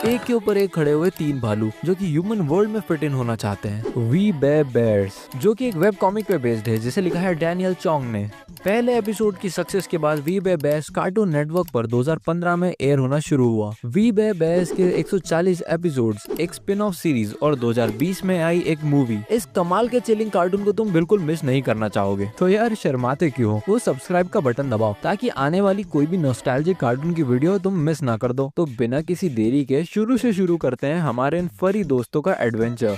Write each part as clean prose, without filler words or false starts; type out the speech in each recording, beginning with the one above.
एक के ऊपर एक खड़े हुए तीन भालू जो कि ह्यूमन वर्ल्ड में फिट इन होना चाहते हैं। वी बेयर बेयर्स जो कि एक वेब कॉमिक पे बेस्ड है जिसे लिखा है डैनियल चोंग ने। पहले एपिसोड की सक्सेस के बाद We Bare Bears Cartoon Network पर 2015 में एयर होना शुरू हुआ। वी बेयर बेयर्स के 140 एपिसोड्स, एक स्पिन ऑफ सीरीज और 2020 में आई एक मूवी। इस कमाल के चिलिंग कार्टून को तुम बिल्कुल मिस नहीं करना चाहोगे। तो यार शर्माते क्यों हो, वो सब्सक्राइब का बटन दबाओ ताकि आने वाली कोई भी नॉस्टैल्जिक कार्टून की वीडियो तुम मिस ना कर दो। तो बिना किसी देरी के शुरू से शुरू करते हैं हमारे इन फरी दोस्तों का एडवेंचर।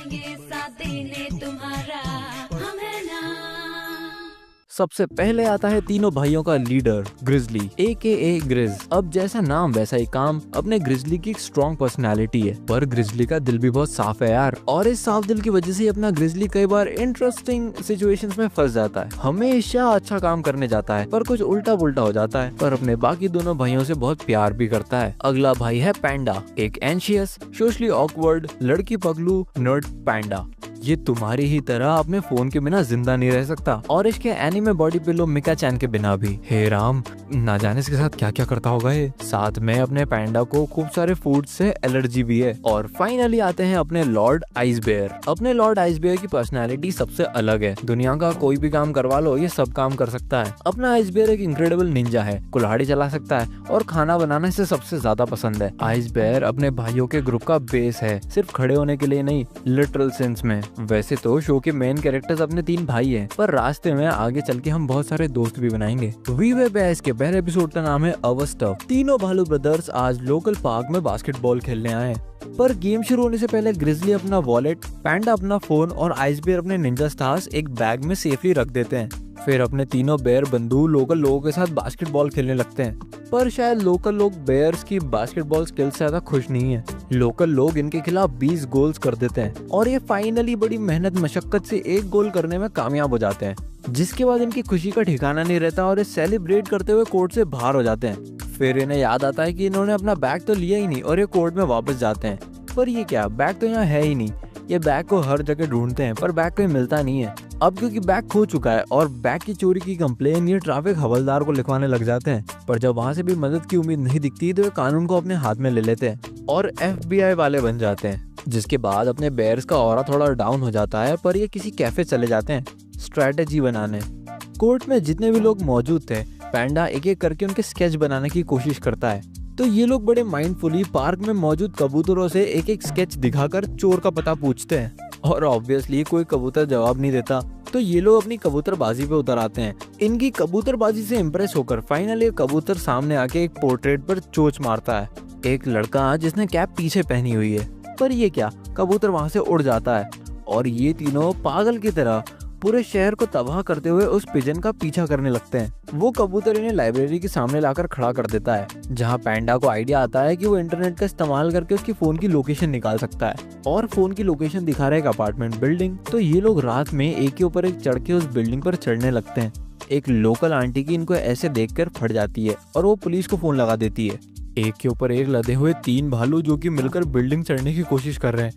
सबसे पहले आता है तीनों भाइयों का लीडर ग्रिजली AKA ग्रिज। अब जैसा नाम वैसा ही काम, अपने ग्रिजली की स्ट्रॉन्ग पर्सनालिटी है, पर ग्रिजली का दिल भी बहुत साफ है यार। और इस साफ दिल की वजह से अपना ग्रिजली कई बार इंटरेस्टिंग सिचुएशंस में फंस जाता है। हमेशा अच्छा काम करने जाता है पर कुछ उल्टा पुल्टा हो जाता है, पर अपने बाकी दोनों भाइयों से बहुत प्यार भी करता है। अगला भाई है पैंडा, एक एंशियस, सोशली ऑकवर्ड, लड़की पगलू नर्ड पैंडा। ये तुम्हारी ही तरह अपने फोन के बिना जिंदा नहीं रह सकता और इसके एनीमे बॉडी पिलो मिका चैन के बिना भी। हे राम, ना जाने इसके साथ क्या क्या करता होगा ये। साथ में अपने पैंडा को खूब सारे फूड से एलर्जी भी है। और फाइनली आते हैं अपने लॉर्ड आइस बेयर। अपने लॉर्ड आइस बेयर की पर्सनैलिटी सबसे अलग है। दुनिया का कोई भी काम करवा लो, ये सब काम कर सकता है। अपना आइस बेयर एक इनक्रेडिबल निंजा है, कुल्हाड़ी चला सकता है और खाना बनाना इसे सबसे ज्यादा पसंद है। आइस बेयर अपने भाइयों के ग्रुप का बेस है, सिर्फ खड़े होने के लिए नहीं, लिटरल सेंस में। वैसे तो शो के मेन कैरेक्टर्स अपने तीन भाई हैं, पर रास्ते में आगे चल के हम बहुत सारे दोस्त भी बनाएंगे। वी बेयर बेयर्स के पहले एपिसोड का नाम है अवर स्टफ। तीनों भालू ब्रदर्स आज लोकल पार्क में बास्केटबॉल खेलने आए, पर गेम शुरू होने से पहले ग्रिजली अपना वॉलेट, पैंडा अपना फोन और आइस बेयर अपने निंजा स्टार्स एक बैग में सेफली रख देते हैं। फिर अपने तीनों बेयर बंधु लोकल लोगों के साथ बास्केटबॉल खेलने लगते हैं, पर शायद लोकल लोग बेयर्स की बास्केटबॉल स्किल से ज्यादा खुश नहीं है। लोकल लोग इनके खिलाफ 20 गोल्स कर देते हैं और ये फाइनली बड़ी मेहनत मशक्कत से एक गोल करने में कामयाब हो जाते हैं, जिसके बाद इनकी खुशी का ठिकाना नहीं रहता और ये सेलिब्रेट करते हुए कोर्ट से बाहर हो जाते हैं। फिर इन्हें याद आता है कि इन्होंने अपना बैग तो लिया ही नहीं और ये कोर्ट में वापस जाते हैं। पर ये क्या, बैग तो यहाँ है ही नहीं। ये बैग को हर जगह ढूंढते हैं पर बैग कहीं मिलता नहीं है। अब क्योंकि बैग खो चुका है और बैग की चोरी की कंप्लेन ये ट्रैफिक हवलदार को लिखवाने लग जाते हैं, पर जब वहाँ से भी मदद की उम्मीद नहीं दिखती तो ये कानून को अपने हाथ में ले लेते हैं और FBI वाले बन जाते हैं। जिसके बाद अपने बेयर्स का ऑरा थोड़ा डाउन हो जाता है, पर ये किसी कैफे चले जाते हैं स्ट्रेटेजी बनाने। कोर्ट में जितने भी लोग मौजूद थे, पैंडा एक एक करके उनके स्केच बनाने की कोशिश करता है। तो ये लोग बड़े माइंडफुली पार्क में मौजूद कबूतरों से एक एक स्केच दिखाकर चोर का पता पूछते हैं और ऑब्वियसली कोई कबूतर जवाब नहीं देता, तो ये लोग अपनी कबूतरबाजी पे उतर आते हैं। इनकी कबूतरबाजी से इम्प्रेस होकर फाइनली कबूतर सामने आके एक पोर्ट्रेट पर चोंच मारता है, एक लड़का जिसने कैप पीछे पहनी हुई है। पर ये क्या, कबूतर वहां से उड़ जाता है और ये तीनों पागल की तरह पूरे शहर को तबाह करते हुए उस पिजन का पीछा करने लगते हैं। वो कबूतर इन्हें लाइब्रेरी के सामने लाकर खड़ा कर देता है, जहाँ पैंडा को आइडिया आता है कि वो इंटरनेट का इस्तेमाल करके उसकी फोन की लोकेशन निकाल सकता है और फोन की लोकेशन दिखा रहा है एक अपार्टमेंट बिल्डिंग। तो ये लोग रात में एक के ऊपर एक चढ़ के उस बिल्डिंग पर चढ़ने लगते हैं। एक लोकल आंटी की इनको ऐसे देखकर फट जाती है और वो पुलिस को फोन लगा देती है। एक के ऊपर एक लदे हुए तीन भालू जो कि मिलकर बिल्डिंग चढ़ने की कोशिश कर रहे हैं,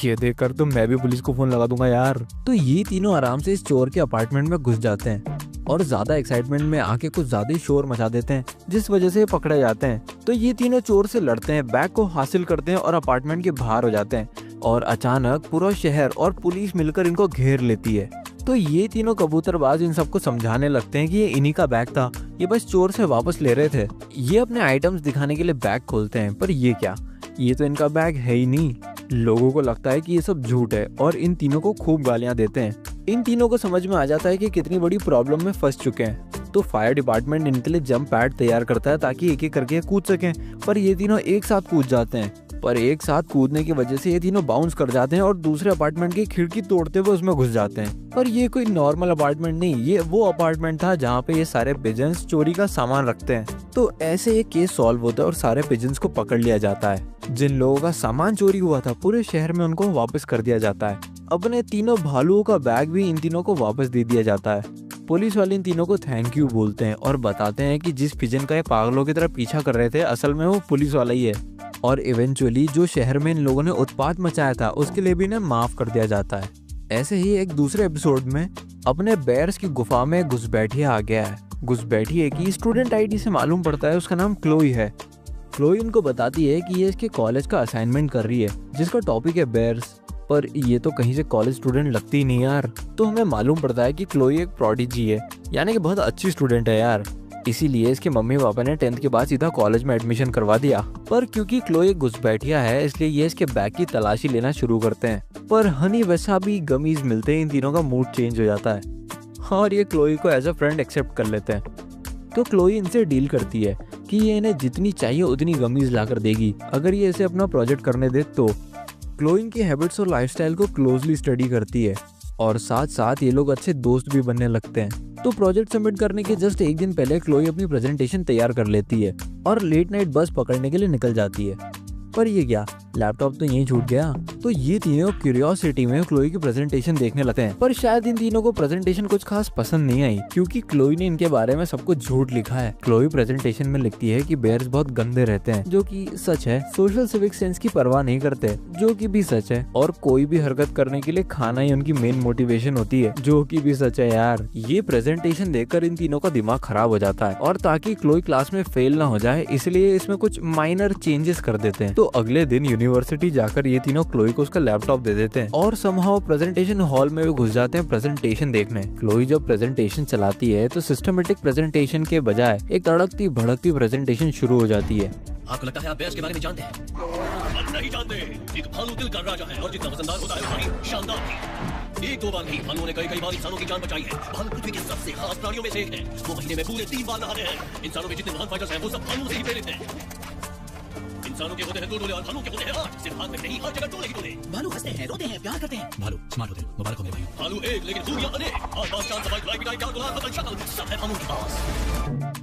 ये देखकर तो मैं भी पुलिस को फोन लगा दूंगा यार। तो ये तीनों आराम से इस चोर के अपार्टमेंट में घुस जाते हैं और ज्यादा एक्साइटमेंट में आके कुछ ज्यादा ही शोर मचा देते हैं, जिस वजह से पकड़े जाते हैं। तो ये तीनों चोर से लड़ते हैं, बैग को हासिल करते हैं और अपार्टमेंट के बाहर हो जाते हैं और अचानक पूरा शहर और पुलिस मिलकर इनको घेर लेती है। तो ये तीनों कबूतरबाज इन सबको समझाने लगते हैं कि ये इन्हीं का बैग था, ये बस चोर से वापस ले रहे थे। ये अपने आइटम्स दिखाने के लिए बैग खोलते हैं, पर ये क्या, ये तो इनका बैग है ही नहीं। लोगों को लगता है कि ये सब झूठ है और इन तीनों को खूब गालियां देते हैं। इन तीनों को समझ में आ जाता है कि कितनी बड़ी प्रॉब्लम में फंस चुके हैं। तो फायर डिपार्टमेंट इनके लिए जंप पैड तैयार करता है ताकि एक एक करके कूद सकें, पर ये तीनों एक साथ कूद जाते हैं। पर एक साथ कूदने की वजह से ये तीनों बाउंस कर जाते हैं और दूसरे अपार्टमेंट की खिड़की तोड़ते हुए उसमें घुस जाते हैं। पर ये कोई नॉर्मल अपार्टमेंट नहीं, ये वो अपार्टमेंट था जहाँ पे ये सारे पिजन्स चोरी का सामान रखते हैं। तो ऐसे एक केस सॉल्व होता है और सारे पिजन्स को पकड़ लिया जाता है। जिन लोगों का सामान चोरी हुआ था पूरे शहर में उनको वापस कर दिया जाता है। अपने तीनों भालुओं का बैग भी इन तीनों को वापस दे दिया जाता है। पुलिस वाले इन तीनों को थैंक यू बोलते हैं और बताते हैं कि जिस पिजन का ये पागलों की तरह पीछा कर रहे थे असल में वो पुलिस वाला ही है। और इवेंचुअली जो शहर में इन लोगों ने उत्पात मचाया था उसके लिए भी इन्हें माफ कर दिया जाता है। ऐसे ही एक दूसरे एपिसोड में अपने बेयर्स की गुफा में घुसपैठिया आ गया है। घुसपैठिए की स्टूडेंट आईडी से मालूम पड़ता है उसका नाम क्लोई है। क्लोई उनको बताती है कि ये इसके कॉलेज का असाइनमेंट कर रही है जिसका टॉपिक है बेयर्स, पर ये तो कहीं से कॉलेज स्टूडेंट लगती ही नहीं यार। तो हमें मालूम पड़ता है कि क्लोई एक प्रोडिजी है, यानी कि बहुत अच्छी स्टूडेंट है यार। इसीलिए इसके मम्मी पापा ने 10th के बाद सीधा कॉलेज में एडमिशन करवा दिया। पर क्योंकि क्लोई घुसपैठिया है इसलिए ये इसके बैग की तलाशी लेना शुरू करते हैं। पर हनी वसाबी गमीज मिलते ही इन तीनों का मूड चेंज हो जाता है और ये क्लोई को एज अ फ्रेंड एक्सेप्ट कर लेते हैं। तो क्लोई इनसे डील करती है कि ये इन्हें जितनी चाहिए उतनी गमीज लाकर देगी अगर ये इसे अपना प्रोजेक्ट करने दे तो। क्लोई इनकी हैबिट्स और लाइफस्टाइल को क्लोजली स्टडी करती है और साथ साथ ये लोग अच्छे दोस्त भी बनने लगते हैं। तो प्रोजेक्ट सबमिट करने के जस्ट एक दिन पहले क्लोई अपनी प्रेजेंटेशन तैयार कर लेती है और लेट नाइट बस पकड़ने के लिए निकल जाती है। पर ये क्या, लैपटॉप तो यहीं छूट गया। तो ये तीनों क्यूरियोसिटी में क्लोई की प्रेजेंटेशन देखने लगते हैं। पर शायद इन तीनों को प्रेजेंटेशन कुछ खास पसंद नहीं आई क्योंकि क्लोई ने इनके बारे में सब कुछ झूठ लिखा है। क्लोई प्रेजेंटेशन में लिखती है कि बेयर्स बहुत गंदे रहते हैं, जो कि सच है। सोशल सिविक सेंस की परवाह नहीं करते, जो कि भी सच है। और कोई भी हरकत करने के लिए खाना ही उनकी मेन मोटिवेशन होती है, जो कि भी सच है यार। ये प्रेजेंटेशन देखकर इन तीनों का दिमाग खराब हो जाता है और ताकि क्लोई क्लास में फेल ना हो जाए इसलिए इसमें कुछ माइनर चेंजेस कर देते हैं। तो अगले दिन यूनिवर्सिटी जाकर ये तीनों क्लोई को उसका लैपटॉप दे देते हैं और समहाउ प्रेजेंटेशन हॉल में भी घुस जाते हैं प्रेजेंटेशन देखने। क्लोई जब प्रेजेंटेशन चलाती है तो सिस्टमेटिक प्रेजेंटेशन के बजाय एक तड़कती भड़कती प्रेजेंटेशन शुरू हो जाती है। आपको लगता है आप बेयर्स के बारे में जानते हैं? आप नहीं जानते। एक भालू दिल का राजा है और जितना वजनदार होता है उतना ही शानदार भी। एक दो बार नहीं, भालुओं ने कई बार इंसानों की जान बचाई है। भालू पृथ्वी के सबसे खास प्राणियों में से एक है। वो महीने में पूरे 3 बार नहाते हैं। इंसानों में जितने महान फाइटर्स हैं वो सब भालुओं से ही प्रेरित हैं। इंसानों के होते हैं 2 टोले और भालू के होते हैं 8। सिर्फ भाग में नहीं, हर जगह टोले ही टोले। भालू हंसते हैं, रोते हैं, प्यार करते हैं। भालू स्मार्ट होते हैं। मुबारक हो मेरे भाई। भालू एक लेकिन खूबियां अनेक। आसपास चांद सफाई खुदाई पिटाई चार दुलार बदल शक्ल सब है भालू के पास।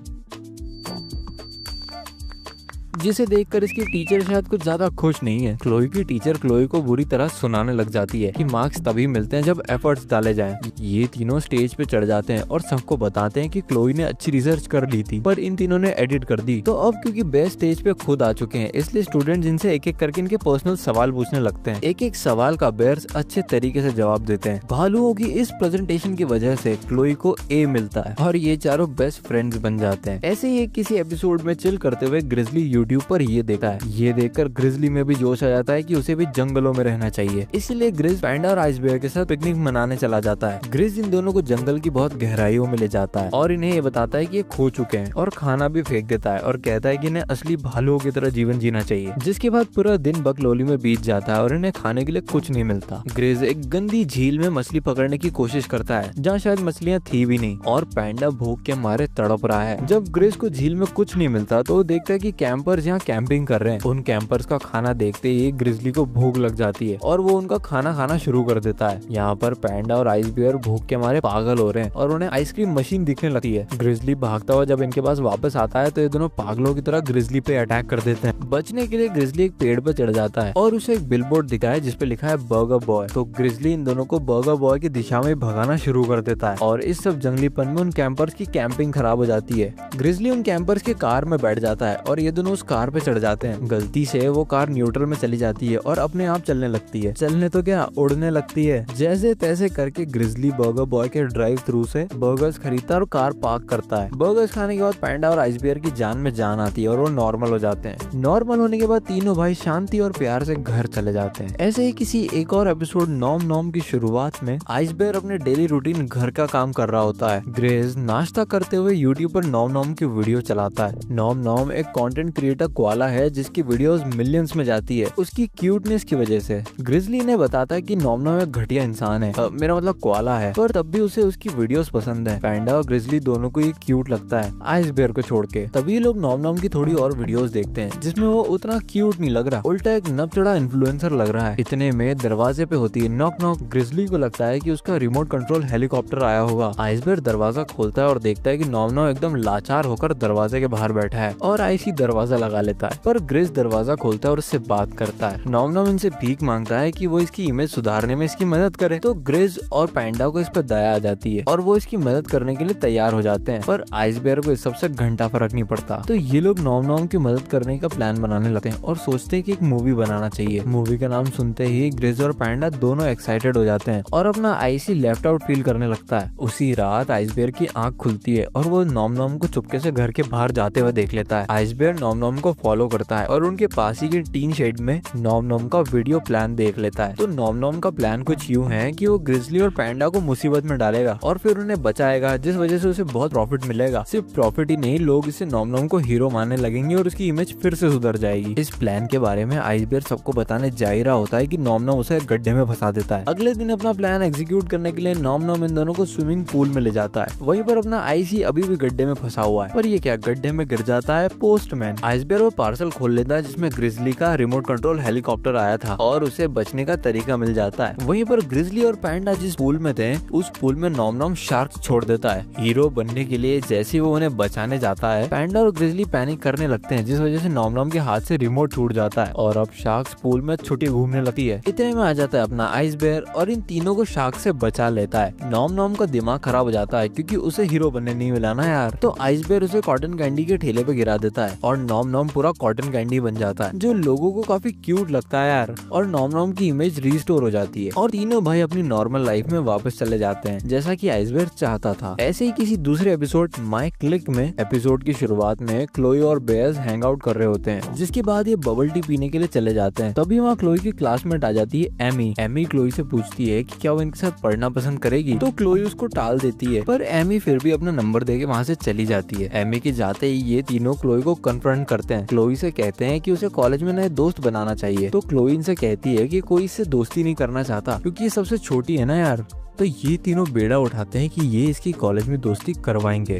जिसे देखकर इसकी टीचर शायद कुछ ज्यादा खुश नहीं है। क्लोई की टीचर क्लोई को बुरी तरह सुनाने लग जाती है कि मार्क्स तभी मिलते हैं जब एफर्ट्स डाले जाएं। ये तीनों स्टेज पे चढ़ जाते हैं और सबको बताते हैं कि क्लोई ने अच्छी रिसर्च कर ली थी पर इन तीनों ने एडिट कर दी। तो अब क्योंकि बेस्ट स्टेज पे खुद आ चुके हैं इसलिए स्टूडेंट्स इनसे एक एक करके इनके पर्सनल सवाल पूछने लगते हैं। एक एक सवाल का बेयर्स अच्छे तरीके से जवाब देते हैं। भालुओं की इस प्रेजेंटेशन की वजह से क्लोई को ए मिलता है और ये चारों बेस्ट फ्रेंड्स बन जाते हैं। ऐसे ही किसी एपिसोड में चिल करते हुए ग्रिजली यूट्यूब पर ये देखा है। ये देखकर ग्रिजली में भी जोश आ जाता है कि उसे भी जंगलों में रहना चाहिए। इसीलिए ग्रिज पैंडा और आइस बेयर के साथ पिकनिक मनाने चला जाता है। ग्रिज इन दोनों को जंगल की बहुत गहराइयों में ले जाता है और इन्हें ये बताता है कि ये खो चुके हैं और खाना भी फेंक देता है और कहता है कि इन्हें असली भालुओं की तरह जीवन जीना चाहिए। जिसके बाद पूरा दिन बकलोली में बीत जाता है और इन्हें खाने के लिए कुछ नहीं मिलता। ग्रिज एक गंदी झील में मछली पकड़ने की कोशिश करता है जहाँ शायद मछलियाँ थी भी नहीं और पैंडा भूख के मारे तड़प रहा है। जब ग्रिज को झील में कुछ नहीं मिलता तो वो देखता है कि कैंपर्स यहाँ कैंपिंग कर रहे हैं। उन कैंपर्स का खाना देखते ही ग्रिजली को भूख लग जाती है और वो उनका खाना खाना शुरू कर देता है। यहाँ पर पैंडा और आइस बियर भूख के मारे पागल हो रहे हैं और उन्हें आइसक्रीम मशीन दिखने लगती है। ग्रिजली भागता हुआ जब इनके पास वापस आता है तो ये दोनों पागलों की तरह ग्रिजली पे अटैक कर देते हैं। बचने के लिए ग्रिजली एक पेड़ पर चढ़ जाता है और उसे एक बिलबोर्ड दिखा है जिसपे लिखा है बर्गर बॉय। तो ग्रिजली इन दोनों को बर्गर बॉय की दिशा में भगाना शुरू कर देता है और इस सब जंगलीपन में उन कैंपर्स की कैंपिंग खराब हो जाती है। ग्रिजली उन कैंपर्स के कार में बैठ जाता है और ये दोनों उस कार पे चढ़ जाते हैं। गलती से वो कार न्यूट्रल में चली जाती है और अपने आप चलने लगती है। चलने तो क्या, उड़ने लगती है। जैसे तैसे करके ग्रिजली बर्गर बॉय के ड्राइव थ्रू से बर्गर्स खरीदता है और कार पार्क करता है। बर्गर्स खाने के बाद पैंडा और आइस बियर की जान में जान आती है और वो नॉर्मल हो जाते हैं। नॉर्मल होने के बाद तीनों भाई शांति और प्यार से घर चले जाते हैं। ऐसे ही किसी एक और एपिसोड नॉम नॉम की शुरुआत में आइस बियर अपने डेली रूटीन घर का काम कर रहा होता है। ग्रेज नाश्ता करते हुए यूट्यूब पर नॉम नॉम की वीडियो चलाता है। नॉम नॉम एक कंटेंट क्रिएटर कोआला है जिसकी वीडियोस मिलियंस में जाती है उसकी क्यूटनेस की वजह से। ग्रिजली ने बताता है कि नॉम नॉम एक घटिया इंसान है, मेरा मतलब कोआला है, पर तब भी उसे उसकी वीडियोस पसंद है। पैंडा और ग्रिजली दोनों को ये क्यूट लगता है आइस बियर को छोड़ के। तभी लोग नॉम नॉम की थोड़ी और वीडियोस देखते हैं जिसमें वो उतना क्यूट नहीं लग रहा, उल्टा एक नबचड़ा इन्फ्लुएंसर लग रहा है। इतने में दरवाजे पे होती है नॉक नॉक। ग्रिजली को लगता है कि उसका रिमोट कंट्रोल हेलीकॉप्टर आया होगा। आइस बियर दरवाजा खोलता है और देखता है कि नॉम नॉम एकदम लाचार होकर दरवाजे के बाहर बैठा है और आइस ही दरवाजा लगा लेता है। पर ग्रिज दरवाजा खोलता है और उससे बात करता है। नॉम नॉम इनसे भीख मांगता है कि वो इसकी इमेज सुधारने में इसकी मदद करे। तो ग्रिज और पैंडा को इस पर दया आ जाती है और वो इसकी मदद करने के लिए तैयार हो जाते हैं। पर आइस बियर को इस सबसे घंटा फर्क नहीं पड़ता। तो ये लोग नॉम नॉम की मदद करने का प्लान बनाने लगते हैं और सोचते हैं कि एक मूवी बनाना चाहिए। मूवी का नाम सुनते ही ग्रिज और पैंडा दोनों एक्साइटेड हो जाते हैं और अपना आइसी लेफ्ट आउट फील करने लगता है। उसी रात आइस बियर की आंख खुलती है और वो नॉम नॉम को चुपके से घर के बाहर जाते हुए देख लेता है। आइस बियर नॉम नॉम प्लान को फॉलो करता है और उनके पास ही के टीन शेड में नॉम नॉम का वीडियो प्लान देख लेता है। तो नॉम नॉम का प्लान कुछ यूं है कि वो ग्रिजली और पैंडा को मुसीबत में डालेगा और फिर उन्हें बचाएगा, जिस वजह से उसे बहुत प्रॉफिट मिलेगा। सिर्फ प्रॉफिट ही नहीं, लोग इसे नॉम नॉम को हीरो मानने लगेंगे और उसकी इमेज फिर से सुधर जाएगी। इस प्लान के बारे में आइसबेयर सबको बताने जा ही रहा होता है कि नॉम नॉम उसे गड्ढे में फंसा देता है। अगले दिन अपना प्लान एग्जीक्यूट करने के लिए नॉम नॉम इन दोनों को स्विमिंग पूल में ले जाता है। वहीं पर अपना आईसी अभी भी गड्ढे में फंसा हुआ है। पर ये क्या, गड्ढे में गिर जाता है पोस्टमैन। आइसबेयर वो पार्सल खोल लेता है जिसमें ग्रिजली का रिमोट कंट्रोल हेलीकॉप्टर आया था और उसे बचने का तरीका मिल जाता है। वहीं पर ग्रिजली और पैंडा जिस पूल में थे उस पूल में नॉम नॉम शार्क छोड़ देता है। हीरो बनने के लिए जैसे ही वो उन्हें बचाने जाता है, पैंडा और ग्रिजली पैनिक करने लगते हैं, जिस वजह से नॉम नॉम के हाथ से रिमोट छूट जाता है और अब शार्क्स पूल में छुट्टी घूमने लगती है। इतने में आ जाता है अपना आइसबेयर और इन तीनों को शार्क से बचा लेता है। नॉम नॉम का दिमाग खराब हो जाता है क्योंकि उसे हीरो बनने नहीं मिला ना यार। तो आइसबेयर उसे कॉटन कैंडी के ठेले पे गिरा देता है और नॉम नॉम पूरा कॉटन कैंडी बन जाता है, जो लोगों को काफी क्यूट लगता है यार। और नॉम नॉम की इमेज रिस्टोर हो जाती है और तीनों भाई अपनी नॉर्मल लाइफ में वापस चले जाते हैं, जैसा कि आइसबेयर चाहता था। ऐसे ही किसी दूसरे एपिसोड माय क्लिक में एपिसोड की शुरुआत में क्लोई और बेयर्स हैंग आउट कर रहे होते हैं, जिसके बाद ये बबल टी पीने के लिए चले जाते हैं। तभी वहाँ क्लोई की क्लासमेट आ जाती है एमी। एमी क्लोई से पूछती है कि क्या वो इनके साथ पढ़ना पसंद करेगी, तो क्लोई उसको टाल देती है, पर एमी फिर भी अपना नंबर देके वहाँ से चली जाती है। एमी के जाते ही ये तीनों क्लोई को कन्फ्रंट करते हैं। क्लोई से कहते हैं कि उसे कॉलेज में नए दोस्त बनाना चाहिए, तो क्लोई इनसे कहती है कि कोई इससे दोस्ती नहीं करना चाहता क्योंकि ये सबसे छोटी है ना यार। तो ये तीनों बेड़ा उठाते हैं कि ये इसकी कॉलेज में दोस्ती करवाएंगे।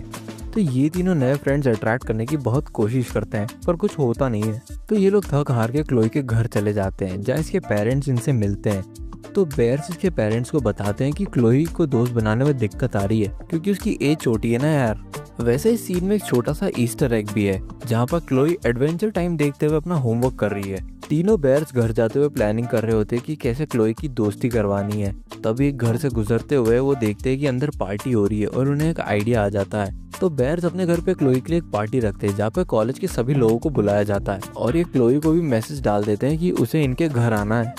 तो ये तीनों नए फ्रेंड्स अट्रैक्ट करने की बहुत कोशिश करते हैं, पर कुछ होता नहीं है। तो ये लोग थक हार के क्लोई के घर चले जाते हैं, जहाँ इसके पेरेंट्स इनसे मिलते हैं। तो बेयर्स इसके पेरेंट्स को बताते हैं कि क्लोई को दोस्त बनाने में दिक्कत आ रही है क्योंकि उसकी एज छोटी है ना यार। वैसे इस सीन में एक छोटा सा ईस्टर एग भी है, जहाँ पर क्लोई एडवेंचर टाइम देखते हुए अपना होमवर्क कर रही है। तीनों बेयर्स घर जाते हुए प्लानिंग कर रहे होते हैं कि कैसे क्लोई की दोस्ती करवानी है। तभी घर से गुजरते हुए वो देखते हैं कि अंदर पार्टी हो रही है और उन्हें एक आइडिया आ जाता है। तो बेयर्स अपने घर पे क्लोई के लिए एक पार्टी रखते हैं, जहाँ पे कॉलेज के सभी लोगों को बुलाया जाता है और ये क्लोई को भी मैसेज डाल देते हैं कि उसे इनके घर आना है।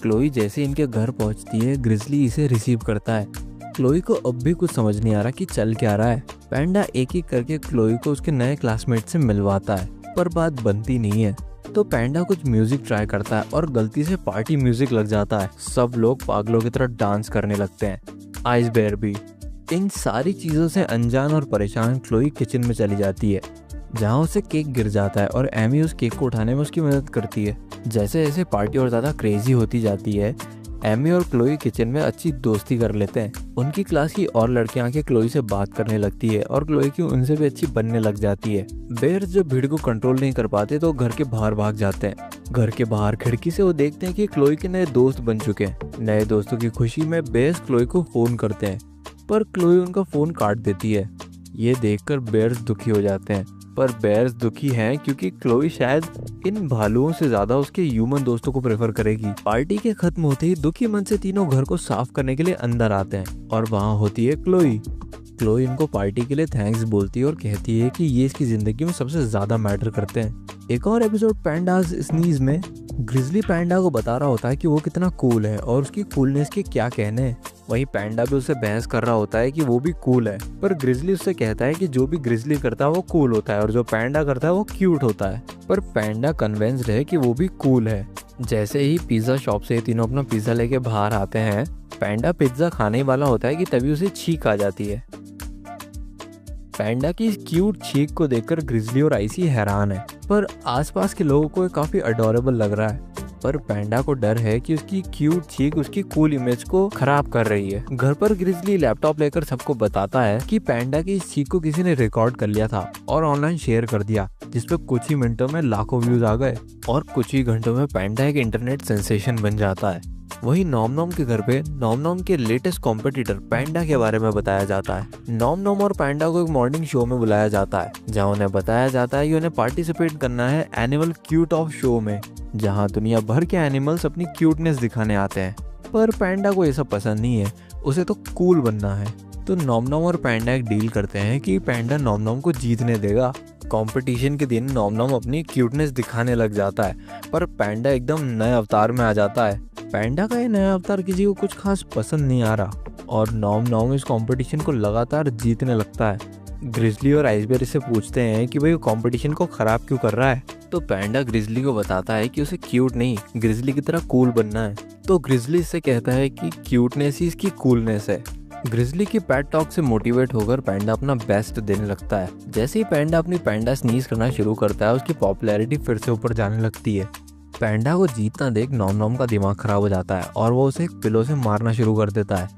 क्लोई जैसे इनके घर पहुंचती है, ग्रिजली इसे रिसीव करता है। क्लोई को अब भी कुछ समझ नहीं आ रहा कि चल क्या रहा है। पैंडा एक एक करके क्लोई को उसके नए क्लासमेट से मिलवाता है, पर बात बनती नहीं है। तो पैंडा कुछ म्यूजिक ट्राई करता है और गलती से पार्टी म्यूजिक लग जाता है। सब लोग पागलों की तरह डांस करने लगते हैं, आइसबेयर भी। इन सारी चीजों से अनजान और परेशान क्लोई किचन में चली जाती है, जहाँ उसे केक गिर जाता है और एमी उस केक को उठाने में उसकी मदद करती है। जैसे जैसे पार्टी और ज्यादा क्रेजी होती जाती है, एमी और क्लोई किचन में अच्छी दोस्ती कर लेते हैं। उनकी क्लास की और लड़कियां आके क्लोई से बात करने लगती है और क्लोई की उनसे भी अच्छी बनने लग जाती है। बेयर्स जब भीड़ को कंट्रोल नहीं कर पाते तो घर के बाहर भाग जाते हैं। घर के बाहर खिड़की से वो देखते हैं कि क्लोई के नए दोस्त बन चुके हैं। नए दोस्तों की खुशी में बेयर्स क्लोई को फोन करते हैं, पर क्लोई उनका फोन काट देती है। ये देखकर बेयर्स दुखी हो जाते हैं, पर बेयर्स दुखी हैं क्योंकि क्लोई शायद इन भालुओं से ज्यादा उसके ह्यूमन दोस्तों को प्रेफर करेगी। पार्टी के खत्म होते ही दुखी मन से तीनों घर को साफ करने के लिए अंदर आते हैं और वहाँ होती है क्लोई। क्लोई इनको पार्टी के लिए थैंक्स बोलती है और कहती है कि ये इसकी जिंदगी में सबसे ज्यादा मैटर करते हैं। एक और एपिसोड पैंडाज स्नीज में ग्रिजली पैंडा को बता रहा होता है कि वो कितना कूल है और उसकी कूलनेस के क्या कहने हैं। वहीं पैंडा भी उससे बहस कर रहा होता है कि वो भी कूल है, पर ग्रिजली उससे कहता है कि जो भी ग्रिजली करता है वो कूल होता है और जो पैंडा करता है वो क्यूट होता है। पर पैंडा कन्विंस्ड है कि वो भी कूल है। जैसे ही पिज्जा शॉप से तीनों अपना पिज्जा लेके बाहर आते हैं, पैंडा पिज्जा खाने वाला होता है कि तभी उसे छींक आ जाती है। पैंडा की इस क्यूट छींक को देखकर ग्रिजली और आइसी हैरान है, पर आसपास के लोगों को ये काफी अडोरेबल लग रहा है। पर पैंडा को डर है कि उसकी क्यूट छींक उसकी कूल इमेज को खराब कर रही है। घर पर ग्रिजली लैपटॉप लेकर सबको बताता है कि पैंडा की इस छींक को किसी ने रिकॉर्ड कर लिया था और ऑनलाइन शेयर कर दिया, जिसपे कुछ ही मिनटों में लाखों व्यूज आ गए और कुछ ही घंटों में पैंडा एक इंटरनेट सेंसेशन बन जाता है। वही नॉम नॉम के घर पे नॉम नॉम के लेटेस्ट कॉम्पिटिटर पैंडा के बारे में बताया जाता है। नॉम नॉम और पैंडा को एक मॉर्निंग शो में बुलाया जाता है, जहाँ उन्हें बताया जाता है कि उन्हें पार्टिसिपेट करना है एनिमल क्यूट ऑफ शो में, जहाँ दुनिया भर के एनिमल्स अपनी क्यूटनेस दिखाने आते हैं। पर पैंडा को ये सब पसंद नहीं है, उसे तो कूल बनना है। तो नॉम नॉम और पैंडा एक डील करते हैं कि पैंडा नॉम नॉम को जीतने देगा। कंपटीशन के दिन नॉम नॉम अपनी क्यूटनेस दिखाने लग जाता है, पर पैंडा एकदम नए अवतार में आ जाता है। पैंडा का ये नया अवतार किसी को कुछ खास पसंद नहीं आ रहा और नॉम नॉम इस कंपटीशन को लगातार जीतने लगता है। ग्रिजली और आइसबेयर इससे पूछते हैं कि भाई वो कंपटीशन को खराब क्यों कर रहा है, तो पैंडा ग्रिजली को बताता है कि उसे क्यूट नहीं, ग्रिजली की तरह कूल बनना है। तो ग्रिजली से कहता है कि क्यूटनेस ही इसकी कूलनेस है। ग्रिजली की पैट टॉक से मोटिवेट होकर पैंडा अपना बेस्ट देने लगता है। जैसे ही पैंडा अपनी पैंडा स्नीज करना शुरू करता है, उसकी पॉपुलैरिटी फिर से ऊपर जाने लगती है। पैंडा को जीतना देख नॉम नॉम का दिमाग खराब हो जाता है और वो उसे एक पिलो से मारना शुरू कर देता है।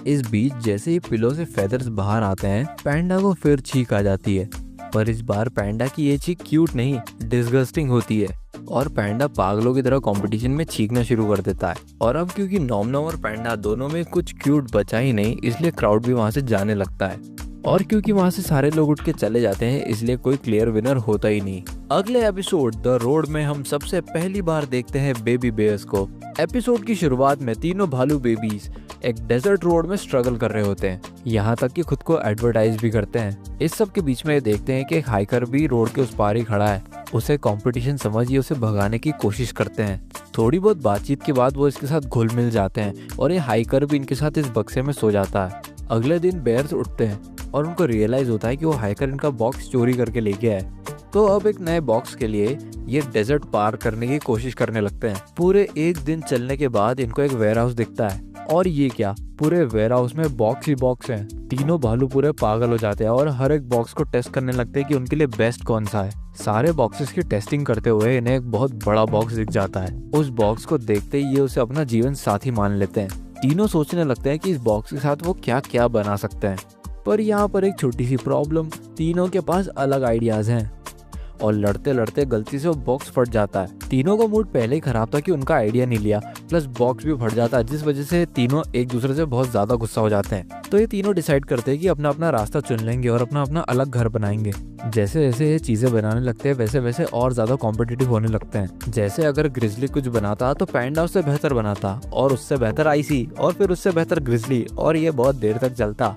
इस बीच जैसे ही पिलो से फेदर्स बाहर आते हैं, पैंडा को फिर छींक आ जाती है। पर इस बार पैंडा की ये छींक क्यूट नहीं, डिस्गस्टिंग होती है और पैंडा पागलों की तरह कंपटीशन में छींकना शुरू कर देता है। और अब क्योंकि नॉम नॉम और पैंडा दोनों में कुछ क्यूट बचा ही नहीं, इसलिए क्राउड भी वहां से जाने लगता है। और क्योंकि वहां से सारे लोग उठ के चले जाते हैं, इसलिए कोई क्लियर विनर होता ही नहीं। अगले एपिसोड द रोड में हम सबसे पहली बार देखते हैं बेबी बेयर्स को। एपिसोड की शुरुआत में तीनों भालू बेबीज एक डेजर्ट रोड में स्ट्रगल कर रहे होते हैं, यहाँ तक कि खुद को एडवर्टाइज भी करते हैं। इस सब के बीच में देखते हैं कि एक हाइकर भी रोड के उस पार ही खड़ा है। उसे कंपटीशन समझिए उसे भगाने की कोशिश करते हैं। थोड़ी बहुत बातचीत के बाद वो इसके साथ घुल मिल जाते हैं और ये हाइकर भी इनके साथ इस बक्से में सो जाता है। अगले दिन बेयर्स उठते हैं और उनको रियलाइज होता है कि वो हाइकर इनका बॉक्स चोरी करके ले गया है। तो अब एक नए बॉक्स के लिए ये डेजर्ट पार करने की कोशिश करने लगते हैं। पूरे एक दिन चलने के बाद इनको एक वेयर हाउस दिखता है और ये क्या, पूरे वेयर हाउस में बॉक्स ही बॉक्स हैं। तीनों भालू पूरे पागल हो जाते हैं और हर एक बॉक्स को टेस्ट करने लगते हैं कि उनके लिए बेस्ट कौन सा है। सारे बॉक्सेस की टेस्टिंग करते हुए इन्हें एक बहुत बड़ा बॉक्स दिख जाता है। उस बॉक्स को देखते ही ये उसे अपना जीवन साथी मान लेते हैं। तीनों सोचने लगते हैं कि इस बॉक्स के साथ वो क्या क्या बना सकते हैं। पर यहाँ पर एक छोटी सी प्रॉब्लम, तीनों के पास अलग आइडियाज हैं और लड़ते लड़ते गलती से वो बॉक्स फट जाता है। तीनों का मूड पहले ही खराब था कि उनका आइडिया नहीं लिया, प्लस बॉक्स भी फट जाता है, जिस वजह से तीनों एक दूसरे से बहुत ज्यादा गुस्सा हो जाते हैं। तो ये तीनों डिसाइड करते हैं कि अपना अपना रास्ता चुन लेंगे और अपना अपना अलग घर बनाएंगे। जैसे जैसे ये चीजें बनाने लगते हैं वैसे वैसे और ज्यादा कॉम्पिटिटिव होने लगते हैं। जैसे अगर ग्रिजली कुछ बनाता तो पैंडा उससे बेहतर बनाता और उससे बेहतर आईसी और फिर उससे बेहतर ग्रिजली, और ये बहुत देर तक चलता।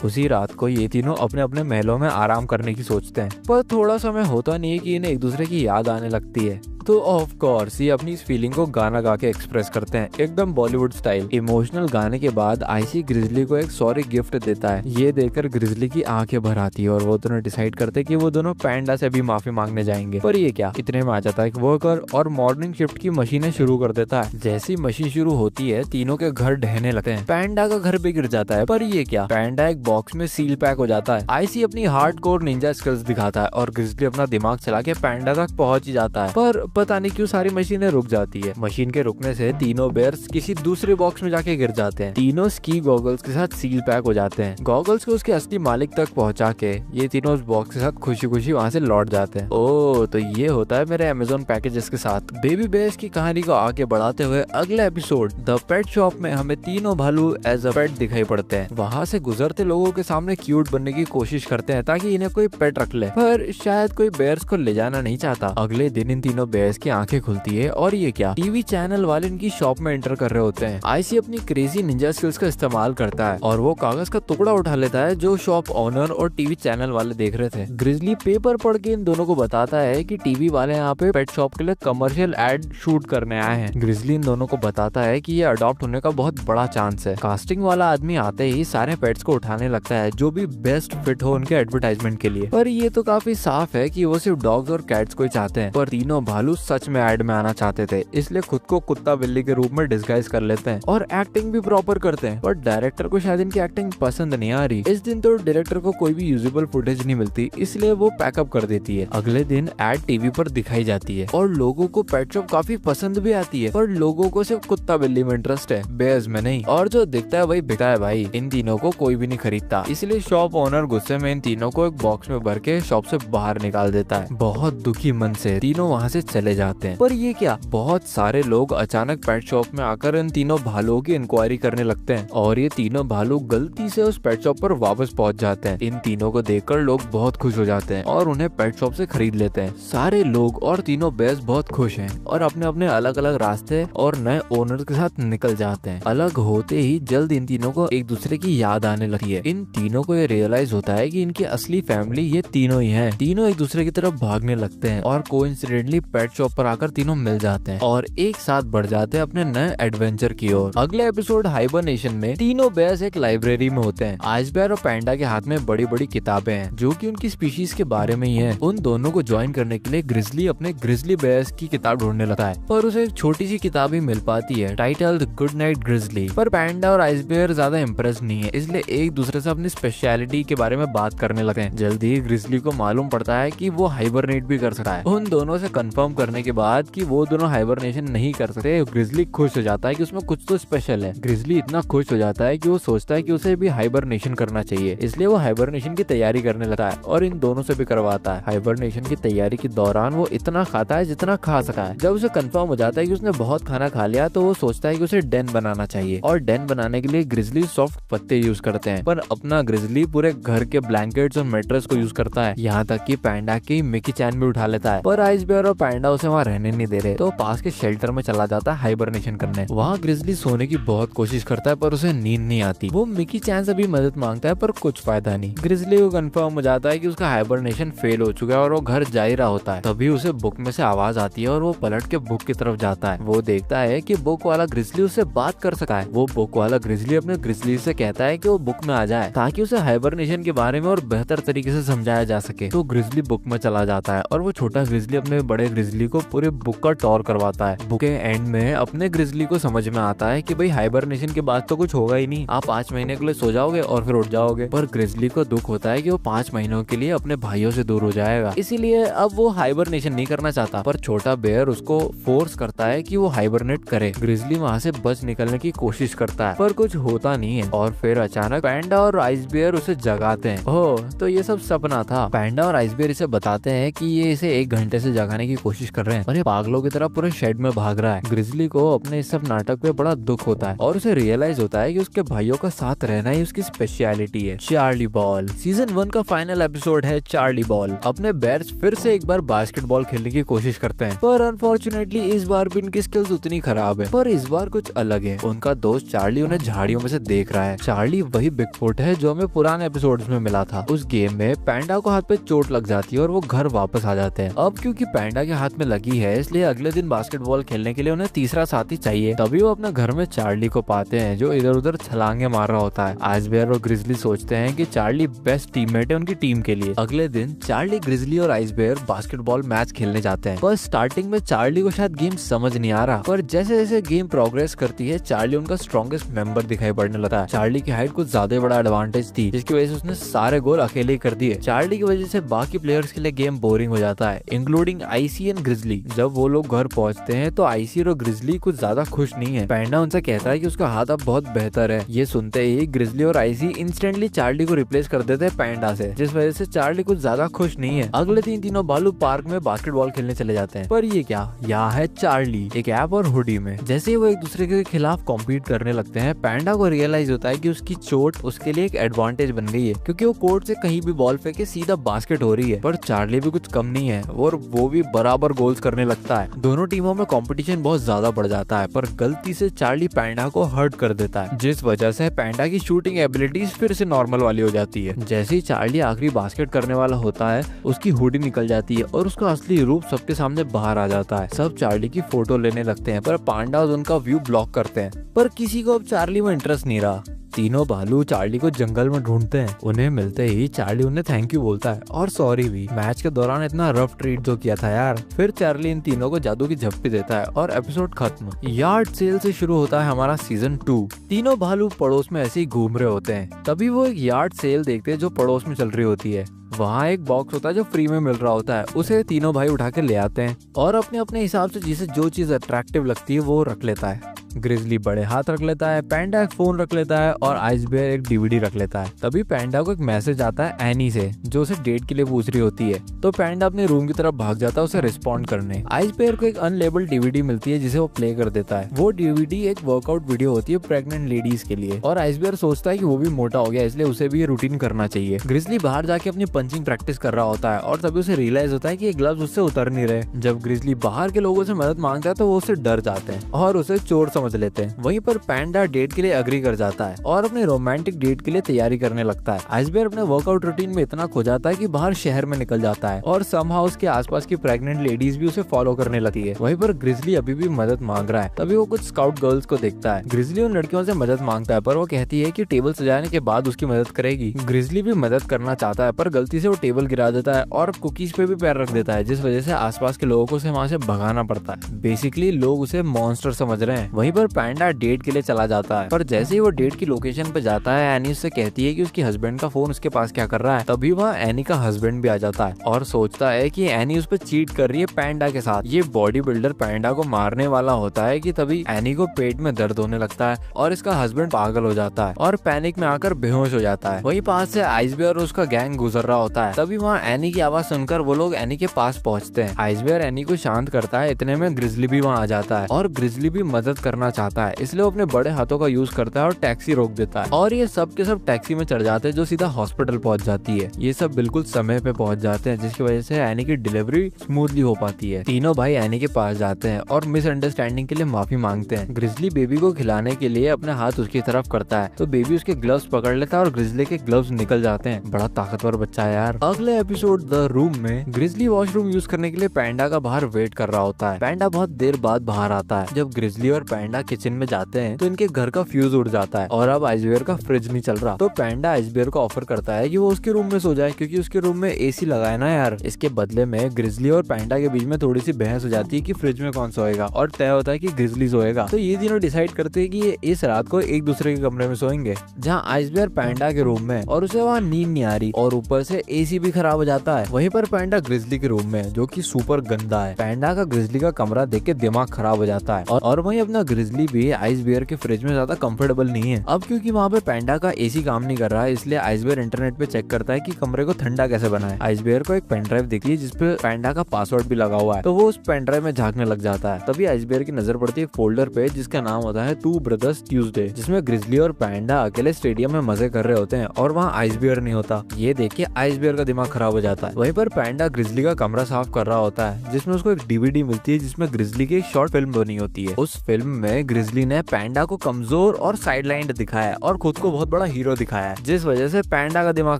उसी रात को ये तीनों अपने अपने महलों में आराम करने की सोचते हैं, पर थोड़ा समय होता नहीं है कि इन्हें एक दूसरे की याद आने लगती है। तो ऑफ कोर्स ये अपनी इस फीलिंग को गाना गा के एक्सप्रेस करते हैं, एकदम बॉलीवुड स्टाइल। इमोशनल गाने के बाद आईसी ग्रिजली को एक सॉरी गिफ्ट देता है। ये देखकर ग्रिजली की आंखें भर आती है और वो दोनों डिसाइड करते हैं कि वो दोनों पैंडा से भी माफी मांगने जाएंगे। पर ये क्या, इतने में आ जाता है एक वर्कर और मॉर्निंग शिफ्ट की मशीनें शुरू कर देता है। जैसी मशीन शुरू होती है तीनों के घर ढहने लगते हैं। पैंडा का घर भी गिर जाता है। पर ये क्या, पैंडा एक बॉक्स में सील पैक हो जाता है। आईसी अपनी हार्डकोर निंजा स्किल्स दिखाता है और ग्रिजली अपना दिमाग चला के पैंडा तक पहुंच ही जाता है। पर पता नहीं क्यों सारी मशीनें रुक जाती है। मशीन के रुकने से तीनों बेयर्स किसी दूसरे बॉक्स में जाके गिर जाते हैं। तीनों स्की गॉगल्स के साथ सील पैक हो जाते हैं। गॉगल्स को उसके असली मालिक तक पहुंचा के ये तीनों उस बॉक्स के साथ खुशी खुशी वहाँ से लौट जाते हैं। ओह, तो ये होता है मेरे अमेज़न पैकेजेस के साथ। बेबी बेयर्स की कहानी को आगे बढ़ाते हुए अगले एपिसोड द पेट शॉप में हमें तीनों भालू एज अ पेट दिखाई पड़ते हैं। वहाँ से गुजरते लोगों के सामने क्यूट बनने की कोशिश करते हैं ताकि इन्हें कोई पेट रख ले, पर शायद कोई बेयर्स को ले जाना नहीं चाहता। अगले दिन इन तीनों बेयर्स की आंखें खुलती है और ये क्या, टीवी चैनल वाले इनकी शॉप में एंटर कर रहे होते हैं। आईसी अपनी क्रेजी निंजा स्किल्स का इस्तेमाल करता है और वो कागज का टुकड़ा उठा लेता है जो शॉप ओनर और टीवी चैनल वाले देख रहे थे। ग्रिजली पेपर पढ़ के इन दोनों को बताता है कि टीवी वाले यहाँ पे पेट शॉप के लिए कमर्शियल एड शूट करने आए हैं। ग्रिजली इन दोनों को बताता है कि ये अडॉप्ट होने का बहुत बड़ा चांस है। कास्टिंग वाला आदमी आते ही सारे पेट्स को उठाने लगता है जो भी बेस्ट फिट हो उनके एडवर्टाइजमेंट के लिए। पर ये तो काफी साफ है कि वो सिर्फ डॉग्स और कैट्स को ही चाहते हैं। पर तीनों भालू सच में एड में आना चाहते थे, इसलिए खुद को कुत्ता बिल्ली के रूप में डिस्गाइज कर लेते हैं और एक्टिंग भी प्रॉपर करते हैं। पर डायरेक्टर को शायद इनकी एक्टिंग पसंद नहीं आ रही। इस दिन तो डायरेक्टर को कोई भी यूजेबल फुटेज नहीं मिलती, इसलिए वो पैकअप कर देती है। अगले दिन एड टीवी पर दिखाई जाती है और लोगों को पेट शॉप काफी पसंद भी आती है, पर लोगों को सिर्फ कुत्ता बिल्ली में इंटरेस्ट है, बेयर्स में नहीं। और जो दिखता है वही बिकता है भाई, इन तीनों को कोई भी नहीं खरीदता। इसलिए शॉप ओनर गुस्से में इन तीनों को एक बॉक्स में भर के शॉप से बाहर निकाल देता है। बहुत दुखी मन से तीनों वहाँ से चले जाते हैं। पर ये क्या, बहुत सारे लोग अचानक पेट शॉप में आकर इन तीनों भालुओं की इंक्वायरी करने लगते हैं और ये तीनों भालू गलती से उस पेट शॉप पर वापस पहुंच जाते हैं। इन तीनों को देखकर लोग बहुत खुश हो जाते हैं और उन्हें पेट शॉप से खरीद लेते हैं। सारे लोग और तीनों बेयर्स बहुत खुश हैं और अपने अपने अलग अलग रास्ते और नए ओनर के साथ निकल जाते हैं। अलग होते ही जल्द इन तीनों को एक दूसरे की याद आने लगती है। इन तीनों को ये रियलाइज होता है कि इनकी असली फैमिली ये तीनों ही है। तीनों एक दूसरे की तरफ भागने लगते हैं और कोइंसिडेंटली पेट शॉप पर आकर तीनों मिल जाते हैं और एक साथ बढ़ जाते हैं अपने नए एडवेंचर की ओर। अगले एपिसोड हाइबरनेशन में तीनों बेयर्स एक लाइब्रेरी में होते हैं। आइस बेयर और पैंडा के हाथ में बड़ी बड़ी किताबें हैं जो कि उनकी स्पीशीज के बारे में ही है। उन दोनों को ज्वाइन करने के लिए ग्रिजली अपने ग्रिजली बेयर्स की किताब ढूंढने लगता है, पर उसे एक छोटी सी किताब ही मिल पाती है टाइटल्ड गुड नाइट ग्रिजली। पर पैंडा और आइस बेयर ज्यादा इम्प्रेस नहीं है, इसलिए एक दूसरे से अपनी स्पेशलिटी के बारे में बात करने लगते हैं। जल्दी ही ग्रिजली को मालूम पड़ता है कि वो हाइबरनेट भी कर सकता है। उन दोनों से कंफर्म करने के बाद कि वो दोनों हाइबरनेशन नहीं कर सकते, ग्रिजली खुश हो जाता है कि उसमें कुछ तो स्पेशल है। ग्रिजली इतना खुश हो जाता है कि वो सोचता है कि उसे भी हाइबरनेशन करना चाहिए, इसलिए वो हाइबरनेशन की तैयारी करने लगता है और इन दोनों से भी करवाता है। हाइबरनेशन की तैयारी के दौरान वो इतना खाता है जितना खा सका है। जब उसे कंफर्म हो जाता है कि उसने बहुत खाना खा लिया तो वो सोचता है कि उसे डेन बनाना चाहिए और डेन बनाने के लिए ग्रिजली सॉफ्ट पत्ते यूज करते हैं, पर अपना ग्रिजली पूरे घर के ब्लैंकेट्स और मैट्रेस को यूज करता है, यहाँ तक कि पैंडा की मिकी चैन भी उठा लेता है। पर आइस बेयर और पैंडा उसे वहाँ रहने नहीं दे रहे, तो पास के शेल्टर में चला जाता है हाइबरनेशन करने। वहाँ ग्रिजली सोने की बहुत कोशिश करता है पर उसे नींद नहीं आती। वो मिकी चैन से भी मदद मांगता है पर कुछ फायदा नहीं। ग्रिजली को कंफर्म हो जाता है कि उसका हाइबरनेशन फेल हो चुका है और वो घर जा ही रहा होता है। तभी उसे बुक में से आवाज आती है और वो पलट के बुक की तरफ जाता है। वो देखता है कि बुक वाला ग्रिजली उससे बात कर सकता है। वो बुक वाला ग्रिजली अपने ग्रिजली से कहता है कि वो बुक में आ जाए ताकि उसे हाइबरनेशन के बारे में और बेहतर तरीके से समझाया जा सके। तो ग्रिजली बुक में चला जाता है और वो छोटा ग्रिजली अपने बड़े ग्रिजली को पूरे बुक का टूर करवाता है। बुक के एंड में अपने ग्रिजली को समझ में आता है कि भाई हाइबरनेशन के बाद तो कुछ होगा ही नहीं, आप 5 महीने के लिए सो जाओगे और फिर उठ जाओगे। पर ग्रिजली को दुख होता है कि वो 5 महीनों के लिए अपने भाइयों से दूर हो जाएगा, इसीलिए अब वो हाइबरनेशन नहीं करना चाहता। पर छोटा बेयर उसको फोर्स करता है कि वो हाइबरनेट करे। ग्रिजली वहाँ से बच निकलने की कोशिश करता है पर कुछ होता नहीं है और फिर अचानक पैंडा और आइस बेयर उसे जगाते हैं। ओह, तो ये सब सपना था। पैंडा और आइस बेयर इसे बताते हैं कि ये इसे 1 घंटे से जगाने की कोशिश कर रहे हैं और ये पागलों की तरह पूरे शेड में भाग रहा है। ग्रिजली को अपने इस सब नाटक पे बड़ा दुख होता है और उसे रियलाइज होता है कि उसके भाइयों का साथ रहना ही उसकी स्पेशलिटी है। चार्ली बॉल सीजन 1 का फाइनल एपिसोड है। चार्ली बॉल अपने बेयर्स फिर से एक बार बास्केटबॉल खेलने की कोशिश करते हैं, पर अनफॉर्चुनेटली इस बार भी इनकी स्किल्स उतनी खराब है। पर इस बार कुछ अलग है। उनका दोस्त चार्ली उन्हें झाड़ियों में से देख रहा है। चार्ली वही बिगफुट है जो हमें पुराने एपिसोड्स में मिला था। उस गेम में पैंडा को हाथ पे चोट लग जाती है और वो घर वापस आ जाते हैं। अब क्योंकि पैंडा के हाथ में लगी है इसलिए अगले दिन बास्केटबॉल खेलने के लिए उन्हें तीसरा साथी चाहिए। तभी वो अपने घर में चार्ली को पाते हैं जो इधर उधर छलांगे मार रहा होता है। आइस बेयर और ग्रिजली सोचते हैं कि चार्ली बेस्ट टीममेट है उनकी टीम के लिए। अगले दिन चार्ली, ग्रिजली और आइस बेयर बास्केटबॉल मैच खेलने जाते हैं। पर स्टार्टिंग में चार्ली को शायद गेम समझ नहीं आ रहा, पर जैसे जैसे गेम प्रोग्रेस करती है चार्ली उनका स्ट्रॉन्गेस्ट मेंबर दिखाई पड़ने लगा है। चार्ली की हाइट कुछ ज्यादा बड़ा एडवांटेज थी जिसकी वजह से उसने सारे गोल अकेले ही कर दिए। चार्ली की वजह से बाकी प्लेयर्स के लिए गेम बोरिंग हो जाता है, इंक्लूडिंग आईसी एंड ग्रिजली। जब वो लोग घर पहुंचते हैं तो आईसी और ग्रिजली कुछ ज्यादा खुश नहीं है। पैंडा उनसे कहता है कि उसका हाथ अब बहुत बेहतर है। ये सुनते ही ग्रिजली और आईसी इंस्टेंटली चार्ली को रिप्लेस कर देते हैं पैंडा से, जिस वजह से चार्ली कुछ ज्यादा खुश नहीं है। अगले दिन तीनों भालू पार्क में बास्केटबॉल खेलने चले जाते हैं। पर ये क्या, यहाँ है चार्ली एक ऐप और हुडी में। जैसे ही वो एक दूसरे के खिलाफ कॉम्पीट करने लगते हैं पैंडा को रियलाइज होता है कि उसकी चोट उसके लिए एक एडवांटेज बन गई है, क्योंकि वो कोर्ट से कहीं भी बॉल फेंके सीधा बास्केट हो रही है। पर चार्ली भी कुछ कम नहीं है और वो भी बराबर गोल्स करने लगता है। दोनों टीमों में कंपटीशन बहुत ज्यादा बढ़ जाता है, पर गलती से चार्ली पैंडा को हर्ट कर देता है, जिस वजह से पैंडा की शूटिंग एबिलिटीज फिर से नॉर्मल वाली हो जाती है। जैसे ही चार्ली आखिरी बास्केट करने वाला होता है उसकी हुडी निकल जाती है और उसका असली रूप सबके सामने बाहर आ जाता है। सब चार्ली की फोटो लेने लगते हैं पर पांडाज उनका व्यू ब्लॉक करते हैं, पर किसी को अब चार्ली में इंटरेस्ट नहीं रहा। तीनों भालू चार्ली को जंगल में ढूंढते हैं। उन्हें मिलते ही चार्ली उन्हें थैंक यू बोलता है और सॉरी भी, मैच के दौरान इतना रफ ट्रीट जो किया था यार। फिर चार्ली इन तीनों को जादू की झप्पी देता है और एपिसोड खत्म। यार्ड सेल से शुरू होता है हमारा सीजन 2। तीनों भालू पड़ोस में ऐसे ही घूम रहे होते हैं, तभी वो एक यार्ड सेल देखते हैं जो पड़ोस में चल रही होती है। वहाँ एक बॉक्स होता है जो फ्री में मिल रहा होता है, उसे तीनों भाई उठा के ले आते हैं और अपने अपने हिसाब से जिसे जो चीज अट्रैक्टिव लगती है वो रख लेता है। ग्रिजली बड़े हाथ रख लेता है, पैंडा एक फोन रख लेता है और आइस बेयर एक डीवीडी रख लेता है। तभी पैंडा को एक मैसेज आता है एनी से जो उसे डेट के लिए पूछ रही होती है, तो पैंडा अपने रूम की तरफ भाग जाता है उसे रिस्पॉन्ड करने। आइस बेयर को एक अनलेबल्ड डीवीडी मिलती है जिसे वो प्ले कर देता है। वो डीवीडी एक वर्कआउट वीडियो होती है प्रेग्नेंट लेडीज के लिए और आइस बेयर सोचता है कि वो भी मोटा हो गया इसलिए उसे भी ये रूटीन करना चाहिए। ग्रिजली बाहर जाके अपनी पंचिंग प्रैक्टिस कर रहा होता है और तभी उसे रियलाइज होता है कि ये ग्लव्स उससे उतर नहीं रहे। जब ग्रिजली बाहर के लोगों से मदद मांगता है तो वो उससे डर जाते हैं और उसे चोर समझ लेते हैं। वहीं पर पैंडा डेट के लिए अग्री कर जाता है और अपने रोमांटिक डेट के लिए तैयारी करने लगता है। आइसबेयर अपने वर्कआउट रूटीन में इतना खो जाता है कि बाहर शहर में निकल जाता है और समहाउ उसके आसपास की प्रेग्नेंट लेडीज भी उसे फॉलो करने लगती है। वहीं पर ग्रिजली अभी भी मदद मांग रहा है। तभी वो कुछ स्काउट गर्ल्स को देखता है। ग्रिजली उन लड़कियों से मदद मांगता है पर वो कहती है कि टेबल सजाने के बाद उसकी मदद करेगी। ग्रिजली भी मदद करना चाहता है पर गलती से वो टेबल गिरा देता है और कुकीज पे भी पैर रख देता है, जिस वजह से आसपास के लोगों को उसे वहाँ से भगाना पड़ता है। बेसिकली लोग उसे मॉन्स्टर समझ रहे हैं। वहीं पर पैंडा डेट के लिए चला जाता है पर जैसे ही वो डेट की लोकेशन पे जाता है एनी उससे कहती है कि उसकी हस्बैंड का फोन उसके पास क्या कर रहा है। तभी वहाँ एनी का हस्बैंड भी आ जाता है और सोचता है कि एनी उस पर चीट कर रही है पैंडा के साथ। ये बॉडी बिल्डर पैंडा को मारने वाला होता है कि तभी एनी को पेट में दर्द होने लगता है और इसका हस्बैंड पागल हो जाता है और पैनिक में आकर बेहोश हो जाता है। वहीं पास से आइसबेयर और उसका गैंग गुजर रहा होता है। तभी वहाँ एनी की आवाज सुनकर वो लोग एनी के पास पहुँचते हैं। आइसबेयर एनी को शांत करता है, इतने में ग्रिजली भी वहाँ आ जाता है और ग्रिजली भी मदद करना चाहता है, इसलिए वो अपने बड़े हाथों का यूज करता है और टैक्सी रोक देता है और ये सब के सब टैक्सी में चढ़ जाते हैं जो सीधा हॉस्पिटल पहुँच जाती है। ये सब बिल्कुल समय पे पहुँच जाते हैं जिसकी वजह से एनी की डिलीवरी स्मूथली हो पाती है। तीनों भाई एनी के पास जाते हैं और मिसअंडरस्टैंडिंग के लिए माफी मांगते हैं। ग्रिजली बेबी को खिलाने के लिए अपने हाथ उसकी तरफ करता है तो बेबी उसके ग्लव्स पकड़ लेता है और ग्रिजली के ग्लव्स निकल जाते हैं। बड़ा ताकतवर बच्चा है यार। अगले एपिसोड द रूम में ग्रिजली वॉशरूम यूज करने के लिए पैंडा का बाहर वेट कर रहा होता है। पैंडा बहुत देर बाद बाहर आता है। जब ग्रिजली और पैंडा किचन में जाते हैं तो इनके घर का फ्यूज उड़ जाता है और अब आइसबेयर का फ्रिज नहीं चल रहा। तो पैंडा आइसबेयर को ऑफर करता है कि वो उसके रूम में सो जाए क्योंकि उसके रूम में एसी लगा है ना यार। इसके बदले में ग्रिजली और पैंडा के बीच में थोड़ी सी बहस हो जाती है कि फ्रिज में कौन सोएगा और तय होता है कि ग्रिजली सोएगा। तो ये तीनों डिसाइड करते हैं कि ये इस रात को एक दूसरे के कमरे में सोएंगे, जहाँ आइसबेयर पैंडा के रूम में और उसे वहाँ नींद नहीं आ रही और ऊपर से एसी भी खराब हो जाता है। वहीं पर पैंडा ग्रिजली के रूम में जो कि सुपर गंदा है। पैंडा का ग्रिजली का कमरा देख के दिमाग खराब हो जाता है और वहीं अपना ग्रिजली भी आइसबेयर के फ्रिज में ज्यादा कंफर्टेबल नहीं है। अब क्योंकि वहाँ पे पैंडा का एसी काम नहीं कर रहा है इसलिए आइसबेयर इंटरनेट पे चेक करता है कि कमरे को ठंडा कैसे बनाए। आइसबेयर को एक पेन ड्राइव दिखती है जिसपे पैंडा का पासवर्ड भी लगा हुआ है तो वो उस पेन ड्राइव में झांकने लग जाता है। तभी आइसबेयर की नजर पड़ती है फोल्डर पे जिसका नाम होता है टू ब्रदर्स ट्यूसडे, जिसमें ग्रिजली और पैंडा अकेले स्टेडियम में मजे कर रहे होते हैं और वहाँ आइसबेयर नहीं होता। ये देख के आइसबेयर का दिमाग खराब हो जाता है। वहीं पर पैंडा ग्रिजली का कमरा साफ कर रहा होता है जिसमें उसको एक डीवीडी मिलती है जिसमें ग्रिजली की एक शॉर्ट फिल्म बनी होती है। उस फिल्म में ग्रिजली ने पैंडा को कमजोर और साइडलाइंड दिखाया है और खुद को बहुत बड़ा हीरो दिखाया है, जिस वजह से पैंडा का दिमाग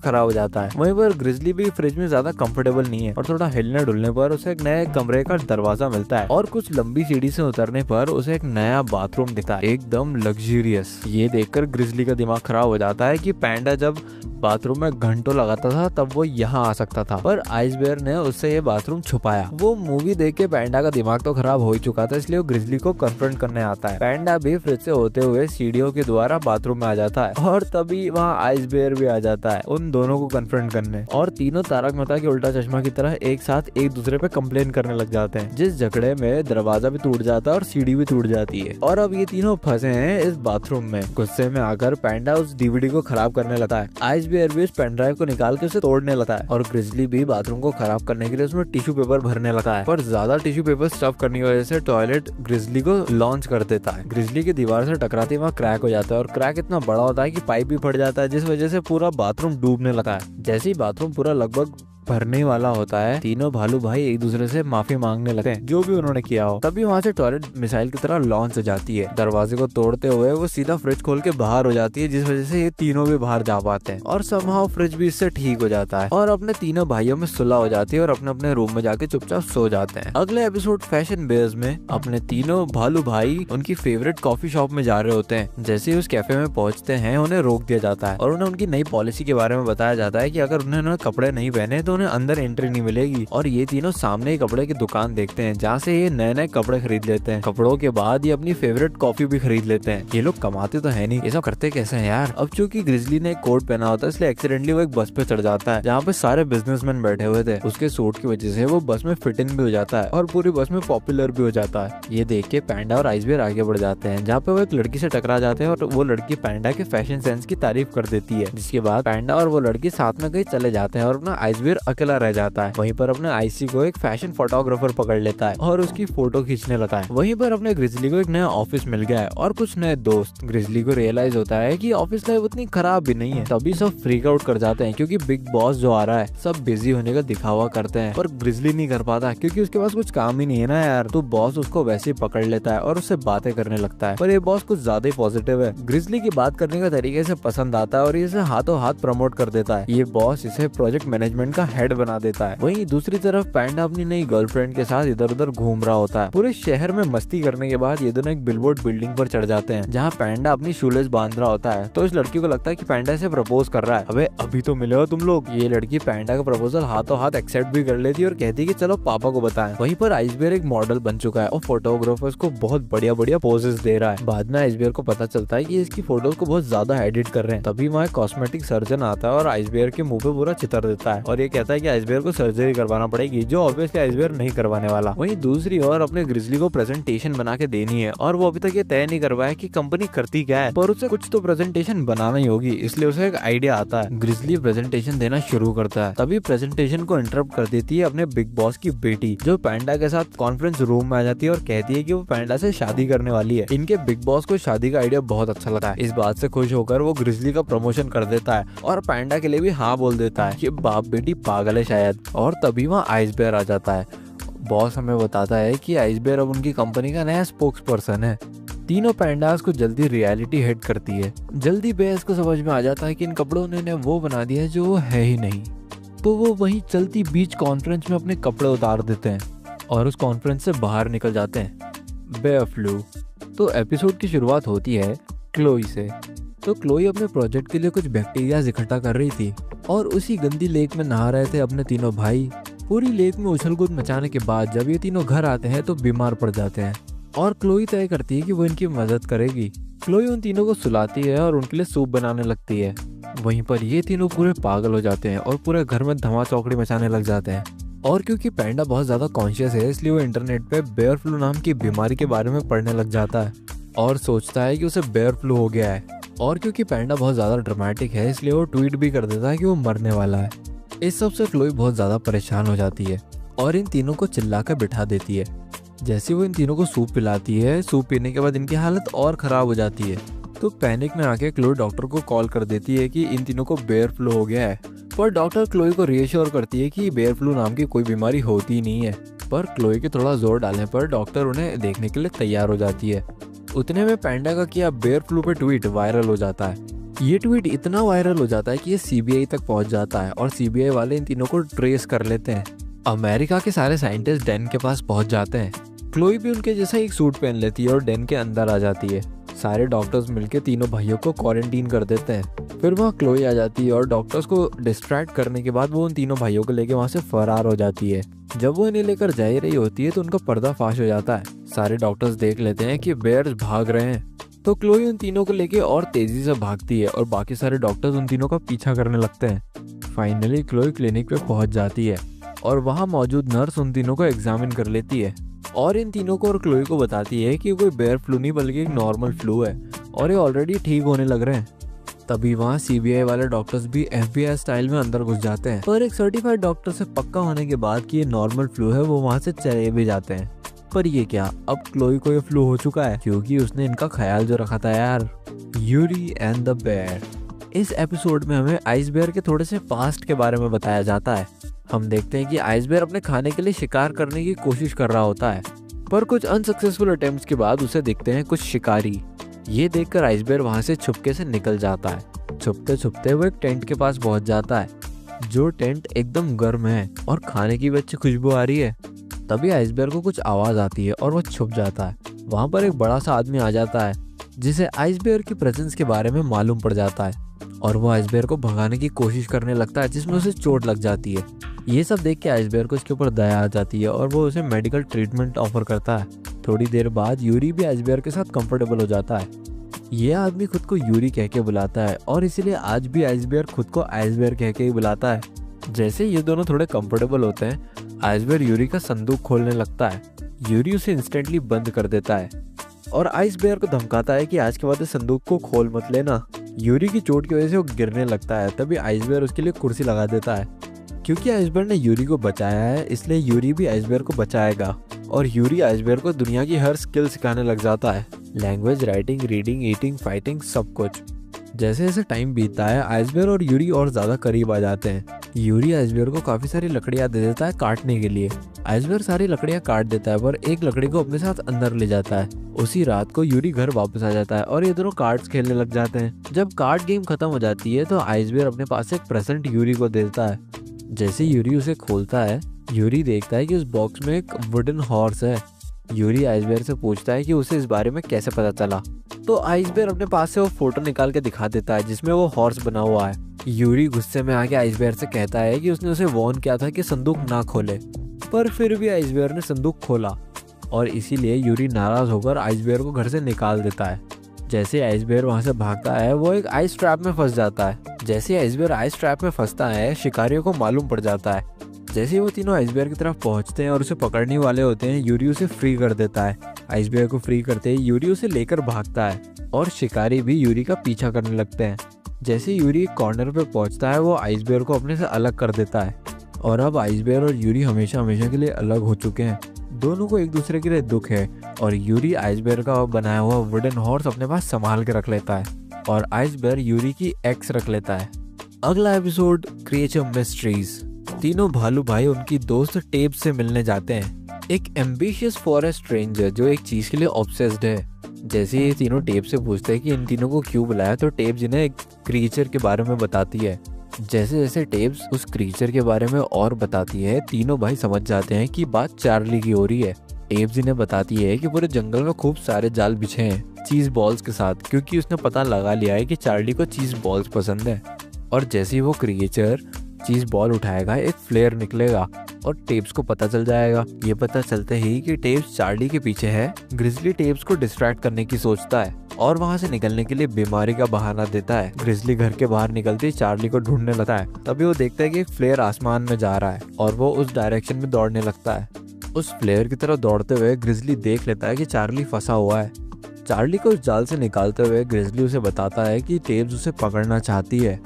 खराब हो जाता है। वहीं पर ग्रिजली भी फ्रिज में ज्यादा कंफर्टेबल नहीं है और थोड़ा हिलने डुलने पर उसे एक नए कमरे का दरवाजा मिलता है और कुछ लंबी सीढ़ी से उतरने पर उसे एक नया बाथरूम दिखता है, एकदम लग्जरियस। ये देखकर ग्रिजली का दिमाग खराब हो जाता है कि पैंडा जब बाथरूम में घंटों लगाता था तब वो यहाँ आ सकता था, पर आइसबेयर ने उससे ये बाथरूम छुपाया। वो मूवी देख के पैंडा का दिमाग तो खराब हो ही चुका था इसलिए वो ग्रिजली को कन्फ्रंट करने आता है। पैंडा भी फ्रिज से होते हुए सीढ़ियों के द्वारा बाथरूम में आ जाता है और तभी वहाँ आइसबेयर भी आ जाता है उन दोनों को कन्फ्रंट करने और तीनों तारक मेहता के उल्टा चश्मा की तरह एक साथ एक दूसरे पे कंप्लेन करने लग जाते हैं, जिस झगड़े में दरवाजा भी टूट जाता है और सीढ़ी भी टूट जाती है और अब ये तीनों फंसे हैं इस बाथरूम में। गुस्से में आकर पैंडा उस डीवीडी को खराब करने लगता है। आइसबेयर भी उस पेन ड्राइव को निकाल के उसे तोड़ने लगता है और ग्रिजली भी बाथरूम को खराब करने के लिए उसमें टिश्यू पेपर भरने लगता है, पर ज्यादा टिश्यू पेपर स्टफ करने की वजह से टॉयलेट ग्रिजली को लॉन्च कर देता है। ग्रिजली की दीवार से टकराते वहाँ क्रैक हो जाता है और क्रैक इतना बड़ा होता है कि पाइप भी फट जाता है, जिस वजह से पूरा बाथरूम डूबने लगा है। जैसे ही बाथरूम पूरा लगभग भरने वाला होता है तीनों भालू भाई एक दूसरे से माफी मांगने लगते हैं जो भी उन्होंने किया हो। तभी वहाँ से टॉयलेट मिसाइल की तरह लॉन्च हो जाती है। दरवाजे को तोड़ते हुए वो सीधा फ्रिज खोल के बाहर हो जाती है, जिस वजह से ये तीनों भी बाहर जा पाते हैं और समहाउ फ्रिज भी इससे ठीक हो जाता है और अपने तीनों भाइयों में सुलह हो जाती है और अपने अपने रूम में जाके चुपचाप सो जाते हैं। अगले एपिसोड फैशन बेयर्स में अपने तीनों भालू भाई उनकी फेवरेट कॉफी शॉप में जा रहे होते हैं। जैसे ही उस कैफे में पहुंचते हैं उन्हें रोक दिया जाता है और उन्हें उनकी नई पॉलिसी के बारे में बताया जाता है कि अगर उन्होंने कपड़े नहीं पहने तो उन्हें अंदर एंट्री नहीं मिलेगी। और ये तीनों सामने ही कपड़े की दुकान देखते हैं जहाँ से ये नए नए कपड़े खरीद लेते हैं। कपड़ों के बाद ये अपनी फेवरेट कॉफी भी खरीद लेते हैं। ये लोग कमाते तो है नहीं, ये सब करते कैसे हैं यार। अब चूंकि ग्रिजली ने एक कोट पहना होता है इसलिए एक्सीडेंटली वो एक बस पे चढ़ जाता है जहाँ पे सारे बिजनेसमैन बैठे हुए थे। उसके सूट की वजह से वो बस में फिट इन भी हो जाता है और पूरी बस में पॉपुलर भी हो जाता है। ये देख के पैंडा और आइसबेयर आगे बढ़ जाते हैं जहाँ पे वो एक लड़की से टकरा जाते हैं और वो लड़की पैंडा के फैशन सेंस की तारीफ कर देती है, जिसके बाद पैंडा और वो लड़की साथ में कहीं चले जाते हैं और अपना आइसबेयर अकेला रह जाता है। वहीं पर अपने आईसी को एक फैशन फोटोग्राफर पकड़ लेता है और उसकी फोटो खींचने लगता है। वहीं पर अपने ग्रिजली को एक नया ऑफिस मिल गया है और कुछ नए दोस्त। ग्रिजली को रियलाइज होता है कि ऑफिस लाइफ उतनी खराब भी नहीं है। तभी सब फ्रीक आउट कर जाते हैं क्योंकि बिग बॉस जो आ रहा है सब बिजी होने का दिखावा करते हैं, पर ग्रिजली नहीं कर पाता क्योंकि उसके पास कुछ काम ही नहीं है ना यार। तो बॉस उसको वैसे ही पकड़ लेता है और उससे बातें करने लगता है, पर ये बॉस कुछ ज्यादा ही पॉजिटिव है। ग्रिजली की बात करने का तरीके से पसंद आता है और इसे हाथों हाथ प्रमोट कर देता है। ये बॉस इसे प्रोजेक्ट मैनेजमेंट का हेड बना देता है। वहीं दूसरी तरफ पैंडा अपनी नई गर्लफ्रेंड के साथ इधर उधर घूम रहा होता है। पूरे शहर में मस्ती करने के बाद ये दोनों एक बिलबोर्ड बिल्डिंग पर चढ़ जाते हैं जहाँ पैंडा अपनी शूलेस बांध रहा होता है। तो इस लड़की को लगता है कि पैंडा इसे प्रपोज कर रहा है। अबे अभी तो मिले हो तुम लोग। ये लड़की पैंडा का प्रपोजल हाथों हाथ एक्सेप्ट भी कर लेती है और कहती है कि चलो पापा को बताएं। वहीं पर आइसबेयर एक मॉडल बन चुका है और फोटोग्राफर्स को बहुत बढ़िया बढ़िया पोजेस दे रहा है। बाद में आइसबेयर को पता चलता है कि इसकी फोटोज को बहुत ज्यादा एडिट कर रहे हैं। तभी वहाँ कॉस्मेटिक सर्जन आता है और आइसबेयर के मुंह पे पूरा चितर देता है और ये कहता है कि आइसबेयर को सर्जरी करवाना पड़ेगी, जो ऑब्वियसली आइसबेयर नहीं करवाने वाला। वहीं दूसरी ओर अपने ग्रिजली को प्रेजेंटेशन बना के देनी है और वो अभी तक ये तय नहीं करवाया कि कंपनी करती क्या है, पर उसे कुछ तो प्रेजेंटेशन बनाना ही होगी। इसलिए उसे एक आइडिया आता है। ग्रिजली प्रेजेंटेशन देना शुरू करता है। तभी प्रेजेंटेशन को इंटरप्ट कर देती है अपने बिग बॉस की बेटी, जो पैंडा के साथ कॉन्फ्रेंस रूम में आ जाती है और कहती है कि वो पैंडा से शादी करने वाली है। इनके बिग बॉस को शादी का आइडिया बहुत अच्छा लगा है। इस बात से खुश होकर वो ग्रिजली का प्रमोशन कर देता है और पैंडा के लिए भी हाँ बोल देता है कि बाप बेटी पागल है शायद। और तभी वहाँ आइसबेयर आ जाता है। बॉस हमें बताता है कि आइसबेयर अब उनकी कंपनी का नया स्पोक्स पर्सन है। तीनों पैंडास को जल्दी रियलिटी हिट करती है। जल्दी बेस को समझ में आ जाता है कि इन कपड़ों ने इन्हें वो बना दिया है जो वो है ही नहीं। तो वो वही चलती बीच कॉन्फ्रेंस में अपने कपड़े उतार देते हैं और उस कॉन्फ्रेंस से बाहर निकल जाते हैं। Bear flu. तो एपिसोड की शुरुआत होती है क्लोई से। तो क्लोई अपने प्रोजेक्ट के लिए कुछ बैक्टीरिया इकट्ठा कर रही थी और उसी गंदी लेक में नहा रहे थे अपने तीनों भाई। पूरी लेक में उछल कूद मचाने के बाद जब ये तीनों घर आते हैं तो बीमार पड़ जाते हैं और क्लोई तय करती है कि वो इनकी मदद करेगी। क्लोई उन तीनों को सुलाती है और उनके लिए सूप बनाने लगती है। वहीं पर ये तीनों पूरे पागल हो जाते हैं और पूरे घर में धमा चौकड़ी मचाने लग जाते हैं। और क्योंकि पैंडा बहुत ज्यादा कॉन्शियस है इसलिए वो इंटरनेट पे बेयर फ्लू नाम की बीमारी के बारे में पढ़ने लग जाता है और सोचता है कि उसे बेयर फ्लू हो गया है। और क्योंकि पैंडा बहुत ज्यादा ड्रामेटिक है इसलिए वो ट्वीट भी कर देता है कि वो मरने वाला है। इस सब से क्लोई बहुत ज्यादा परेशान हो जाती है और इन तीनों को चिल्ला कर बिठा देती है। जैसे वो इन तीनों को सूप पिलाती है, सूप पीने के बाद इनकी हालत और खराब हो जाती है। तो पैनिक में आके क्लोई डॉक्टर को कॉल कर देती है कि इन तीनों को बेयर फ्लू हो गया है, पर डॉक्टर क्लोई को रीअश्योर करती है कि बेयर फ्लू नाम की कोई बीमारी होती नहीं है। पर क्लोई के थोड़ा जोर डालने पर डॉक्टर उन्हें देखने के लिए तैयार हो जाती है। उतने में पैंडा का किया बेयर फ्लू पे ट्वीट वायरल हो जाता है। ये ट्वीट इतना वायरल हो जाता है कि ये सीबीआई तक पहुंच जाता है और सीबीआई वाले इन तीनों को ट्रेस कर लेते हैं। अमेरिका के सारे साइंटिस्ट डैन के पास पहुंच जाते हैं। क्लोई भी उनके जैसा एक सूट पहन लेती है और डैन के अंदर आ जाती है। सारे डॉक्टर्स मिलकर तीनों भाइयों को क्वारंटीन कर देते हैं। फिर वहाँ क्लोई आ जाती है और डॉक्टर्स को डिस्ट्रैक्ट करने के बाद वो उन तीनों भाइयों को लेकर वहाँ से फरार हो जाती है। जब वो इन्हें लेकर जा ही रही होती है तो उनका पर्दाफाश हो जाता है। सारे डॉक्टर्स देख लेते हैं कि बेयर्स भाग रहे हैं, तो क्लोई उन तीनों को लेके और तेजी से भागती है और बाकी सारे डॉक्टर्स उन तीनों का पीछा करने लगते हैं। फाइनली क्लोई क्लिनिक पे पहुंच जाती है और वहाँ मौजूद नर्स उन तीनों को एग्जामिन कर लेती है और इन तीनों को और क्लोई को बताती है कि कोई बेयर फ्लू नहीं बल्कि एक नॉर्मल फ्लू है और ये ऑलरेडी ठीक होने लग रहे हैं। तभी वहाँ सीबीआई वाले डॉक्टर्स भी एफबीआई स्टाइल में अंदर घुस जाते हैं, पर एक सर्टिफाइड डॉक्टर से पक्का होने के बाद कि ये नॉर्मल फ्लू है वो वहाँ से चले भी जाते हैं। पर ये क्या, अब क्लोई को ये फ्लू हो चुका है क्योंकि उसने इनका ख्याल जो रखा था यार। Yuri and the Bear. इस एपिसोड में हमें आइसबेयर के थोड़े से पास्ट के बारे में बताया जाता है। हम देखते हैं कि आइसबेयर अपने खाने के लिए शिकार करने की कोशिश कर रहा होता है, पर कुछ अनसक्सेसफुल अटेम्प्ट्स के बाद उसे दिखते हैं कुछ शिकारी। ये देखकर आइसबेयर वहां से छुपके से निकल जाता है। छुपते छुपते वो एक टेंट के पास पहुंच जाता है, जो टेंट एकदम गर्म है और खाने की भी अच्छी खुशबू आ रही है। तभी आइसबेयर को कुछ आवाज आती है और वो छुप जाता है। वहां पर एक बड़ा सा आदमी आ जाता है जिसे आइसबेयर की प्रेजेंस के बारे में मालूम पड़ जाता है और वो आइसबेयर को भगाने की कोशिश करने लगता है जिसमें उसे चोट लग जाती है। ये सब देख के आइसबेयर को इसके ऊपर दया आ जाती है और वो उसे मेडिकल ट्रीटमेंट ऑफर करता है। थोड़ी देर बाद यूरी भी आइसबेयर के साथ कंफर्टेबल हो जाता है। ये आदमी खुद को यूरी कह के बुलाता है और इसीलिए आज भी आइसबेयर खुद को आइसबेयर कह के ही बुलाता है। जैसे ये दोनों थोड़े कंफर्टेबल होते हैं, आइसबेयर यूरी का संदूक खोलने लगता है। यूरी उसे इंस्टेंटली बंद कर देता है और आइसबेयर को धमकाता है कि आज के बाद इस संदूक को खोल मत लेना। यूरी की चोट की वजह से वो गिरने लगता है। तभी आइसबेयर उसके लिए कुर्सी लगा देता है क्योंकि आइसबेयर ने यूरी को बचाया है, इसलिए यूरी भी आइसबेयर को बचाएगा और यूरी आइसबेयर को दुनिया की हर स्किल सिखाने लग जाता है। Language, writing, reading, eating, fighting, सब कुछ। जैसे जैसे टाइम बीतता है आइसबेयर और यूरी और ज्यादा करीब आ जाते हैं। यूरी आइसबेयर को काफी सारी लकड़ियां दे देता है काटने के लिए। आइसबेयर सारी लकड़ियां काट देता है पर एक लकड़ी को अपने साथ अंदर ले जाता है। उसी रात को यूरी घर वापस आ जाता है और ये दोनों कार्ड्स खेलने लग जाते हैं। जब कार्ड गेम खत्म हो जाती है तो आइसबेयर अपने पास से एक प्रेजेंट यूरी को देता है। जैसे यूरी उसे खोलता है, यूरी देखता है कि उस बॉक्स में एक वुडन हॉर्स है। यूरी आइसबेयर से पूछता है कि उसे इस बारे में कैसे पता चला, तो आइसबेयर अपने पास से वो फोटो निकाल के दिखा देता है जिसमें वो हॉर्स बना हुआ है। यूरी गुस्से में आके आइसबेयर से कहता है कि उसने उसे वार्न किया था कि संदूक ना खोले, पर फिर भी आइसबेयर ने संदूक खोला और इसीलिए यूरी नाराज होकर आइसबेयर को घर से निकाल देता है। जैसे आइसबेयर वहां से भागता है वो एक आइस ट्रैप में फंस जाता है। जैसे आइसबेयर आइस ट्रैप में फंसता है शिकारियों को मालूम पड़ जाता है। जैसे वो तीनों आइसबेयर की तरफ पहुंचते हैं और उसे पकड़ने वाले होते हैं, यूरी उसे फ्री कर देता है। आइसबेयर को फ्री करते ही यूरी उसे लेकर भागता है और शिकारी भी यूरी का पीछा करने लगते हैं। जैसे यूरी एक कॉर्नर पे पहुंचता है वो आइसबेयर को अपने से अलग कर देता है और अब आइसबेयर और यूरी हमेशा हमेशा के लिए अलग हो चुके हैं। दोनों को एक दूसरे के लिए दुख है और यूरी आइसबेयर का बनाया हुआ वुडन हॉर्स अपने पास संभाल के रख लेता है और आइसबेयर यूरी की एक्स रख लेता है। अगला एपिसोड क्रिएचर मिस्ट्रीज। तीनों भालू भाई उनकी दोस्त टेब से मिलने जाते हैं, एक एम्बिशियस फॉरेस्ट रेंजर जो एक चीज के लिए ऑब्सेस्ड है। जैसे ये तीनों टेब से पूछते हैं कि इन तीनों को क्यों बुलाया तो टेब जिन्हें एक क्रीचर के बारे में बताती है। जैसे जैसे टेब्स उस क्रीचर के बारे में और बताती है तीनों भाई समझ जाते हैं कि बात चार्ली की हो रही है। टेब्स इन्हें बताती है कि पूरे जंगल में खूब सारे जाल बिछे हैं चीज बॉल्स के साथ, क्योंकि उसने पता लगा लिया है कि चार्ली को चीज बॉल्स पसंद है। और जैसे ही वो क्रिएचर चीज बॉल उठाएगा एक फ्लेयर निकलेगा और टेब्स को पता चल जाएगा। ये पता चलते ही कि टेब्स चार्ली के पीछे है। ग्रिजली टेब्स को डिस्ट्रैक्ट करने की सोचता है और वहाँ से निकलने के लिए बीमारी का बहाना देता है। ग्रिजली घर के बाहर निकलते ही चार्ली को ढूंढने लगता है। तभी वो देखता है कि एक फ्लेयर आसमान में जा रहा है और वो उस डायरेक्शन में दौड़ने लगता है। उस फ्लेयर की तरफ दौड़ते हुए ग्रिजली देख लेता है कि चार्ली फंसा हुआ है। चार्ली को उस जाल से निकालते हुए ग्रिजली उसे बताता है कि टेब्स उसे पकड़ना चाहती है।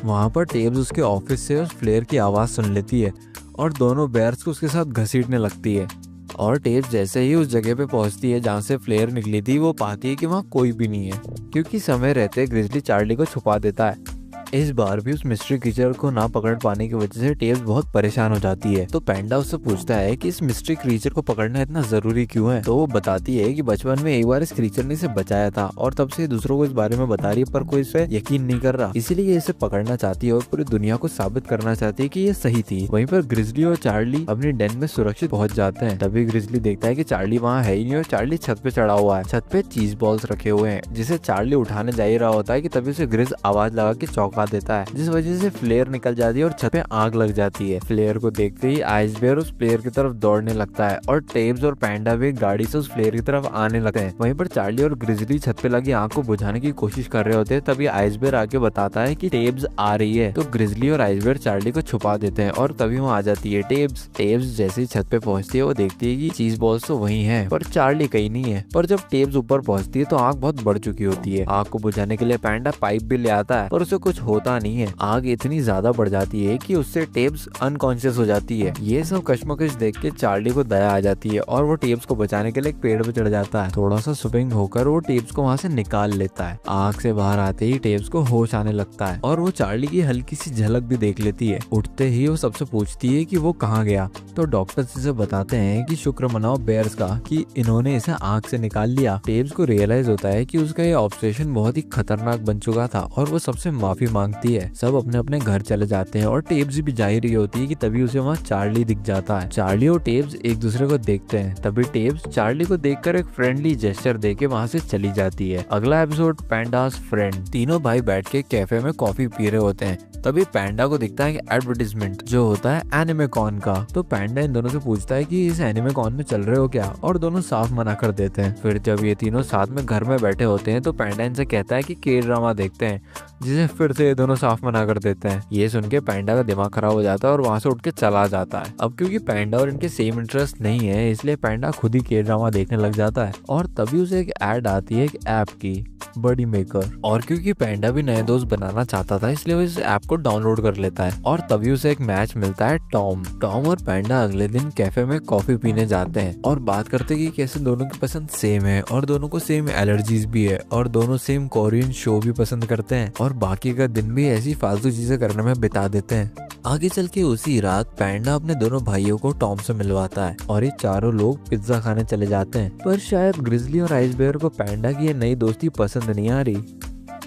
वहाँ पर टेब्स उसके ऑफिस से उस फ्लेयर की आवाज़ सुन लेती है और दोनों बेयर्स को उसके साथ घसीटने लगती है। और टेब्स जैसे ही उस जगह पे पहुंचती है जहाँ से फ्लेयर निकली थी वो पाती है कि वहाँ कोई भी नहीं है, क्योंकि समय रहते ग्रिजली चार्ली को छुपा देता है। इस बार भी उस मिस्ट्री क्रीचर को ना पकड़ पाने की वजह से टेब्स बहुत परेशान हो जाती है। तो पैंडा उससे पूछता है कि इस मिस्ट्री क्रीचर को पकड़ना इतना जरूरी क्यों है। तो वो बताती है कि बचपन में एक बार इस क्रीचर ने इसे बचाया था और तब से दूसरों को इस बारे में बता रही है पर कोई इस पे यकीन नहीं कर रहा, इसीलिए इसे पकड़ना चाहती है और पूरी दुनिया को साबित करना चाहती है कि ये सही थी। वहीं पर ग्रिजली और चार्ली अपनी डेन में सुरक्षित पहुंच जाते हैं। तभी ग्रिजली देखता है कि चार्ली वहाँ है ही नहीं और चार्ली छत पे चढ़ा हुआ है। छत पे चीज बॉल्स रखे हुए हैं जिसे चार्ली उठाने जा ही रहा होता है कि तभी उसे ग्रिज आवाज लगा के चौंका देता है, जिस वजह से फ्लेयर निकल जाती है और छत पे आग लग जाती है। फ्लेयर को देखते ही आइसबेयर उस फ्लेयर की तरफ दौड़ने लगता है और टेब्स और पैंडा भी गाड़ी से उस फ्लेयर की तरफ आने लगते हैं। वहीं पर चार्ली और ग्रिजली छत पे लगी आग को बुझाने की कोशिश कर रहे होते हैं। तभी आइसबेयर आके बताता है कि टेब्स आ रही है। तो ग्रिजली और आइसबेयर चार्ली को छुपा देते हैं और तभी वहाँ आ जाती है टेब्स। टेब्स जैसे ही छत पे पहुंचती है वो देखती है कि चीज बॉल्स तो वही है पर चार्ली कहीं नहीं है। पर जब टेब्स ऊपर पहुंचती है तो आग बहुत बढ़ चुकी होती है। आग को बुझाने के लिए पैंडा पाइप भी ले आता है पर उसे कुछ होता नहीं है। आग इतनी ज्यादा बढ़ जाती है कि उससे टेब्स अनकॉन्शियस हो जाती है। ये सब कश्मकश देख के चार्ली को दया आ जाती है और वो टेब्स को बचाने के लिए एक पेड़ पे चढ़ जाता है। थोड़ा सा स्विंग होकर वो टेब्स को वहाँ से निकाल लेता है। आग से बाहर आते ही टेब्स को होश आने लगता है और वो चार्ली की हल्की सी झलक भी देख लेती है। उठते ही वो सबसे पूछती है कि वो कहाँ गया। तो डॉक्टर्स इसे बताते हैं कि शुक्र मनाओ बेयर्स का कि इन्होंने इसे आग से निकाल लिया। टेब्स को रियलाइज होता है कि उसका ये ऑब्सेशन बहुत ही खतरनाक बन चुका था और वो सबसे माफी मांगती है। सब अपने अपने घर चले जाते हैं और टेब्स भी जा ही रही होती है कि तभी उसे वहाँ चार्ली दिख जाता है। चार्ली और टेब्स एक दूसरे को देखते हैं। तभी टेब्स चार्ली को देखकर एक फ्रेंडली जेस्चर देके वहाँ से चली जाती है। अगला एपिसोड पैंडास फ्रेंड। तीनों भाई बैठ के कैफे में कॉफी पी रहे होते हैं। तभी पैंडा को दिखता है कि एडवर्टीजमेंट जो होता है एनिमे कॉन का। तो पैंडा इन दोनों से पूछता है कि इस एनिमे कॉन में चल रहे हो क्या, और दोनों साफ मना कर देते हैं। फिर जब ये तीनों साथ में घर में बैठे होते हैं तो पैंडा इनसे कहता है कि के ड्रामा देखते हैं, जिसे फिर से ये दोनों साफ मना कर देते हैं। ये सुन के पैंडा का दिमाग खराब हो जाता है और वहाँ से उठ के चला जाता है। अब क्योंकि पैंडा और इनके सेम इंटरेस्ट नहीं है इसलिए पैंडा खुद ही के ड्रामा देखने लग जाता है। और तभी उसे एक ऐड आती है एक ऐप की बडी मेकर। और क्योंकि पैंडा भी नए दोस्त बनाना चाहता था इसलिए वो इस ऐप को डाउनलोड कर लेता है और तभी उसे एक मैच मिलता है टॉम और पैंडा अगले दिन कैफे में कॉफी पीने जाते हैं और बात करते हैं कि कैसे दोनों की पसंद सेम है और दोनों को सेम एलर्जीज भी है और दोनों सेम कोरियन शो भी पसंद करते हैं और बाकी का दिन भी ऐसी फालतू चीजें करने में बिता देते हैं। आगे चल के उसी रात पैंडा अपने दोनों भाइयों को टॉम से मिलवाता है और ये चारों लोग पिज्जा खाने चले जाते हैं। पर शायद ग्रिजली और आइस बेयर को पैंडा की ये नई दोस्ती पसंद नहीं आ रही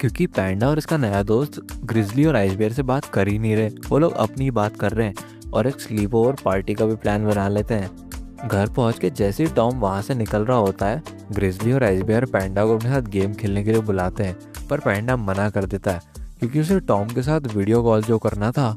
क्योंकि पैंडा और इसका नया दोस्त ग्रिजली और आइस बेयर से बात कर ही नहीं रहे। वो लोग अपनी बात कर रहे हैं और एक स्लीप ओवर पार्टी का भी प्लान बना लेते हैं। घर पहुंच के जैसे ही टॉम वहां से निकल रहा होता है ग्रिजली और आइस बेयर पैंडा को अपने साथ गेम खेलने के लिए बुलाते हैं पर पैंडा मना कर देता है क्योंकि उसे टॉम के साथ वीडियो कॉल जो करना था।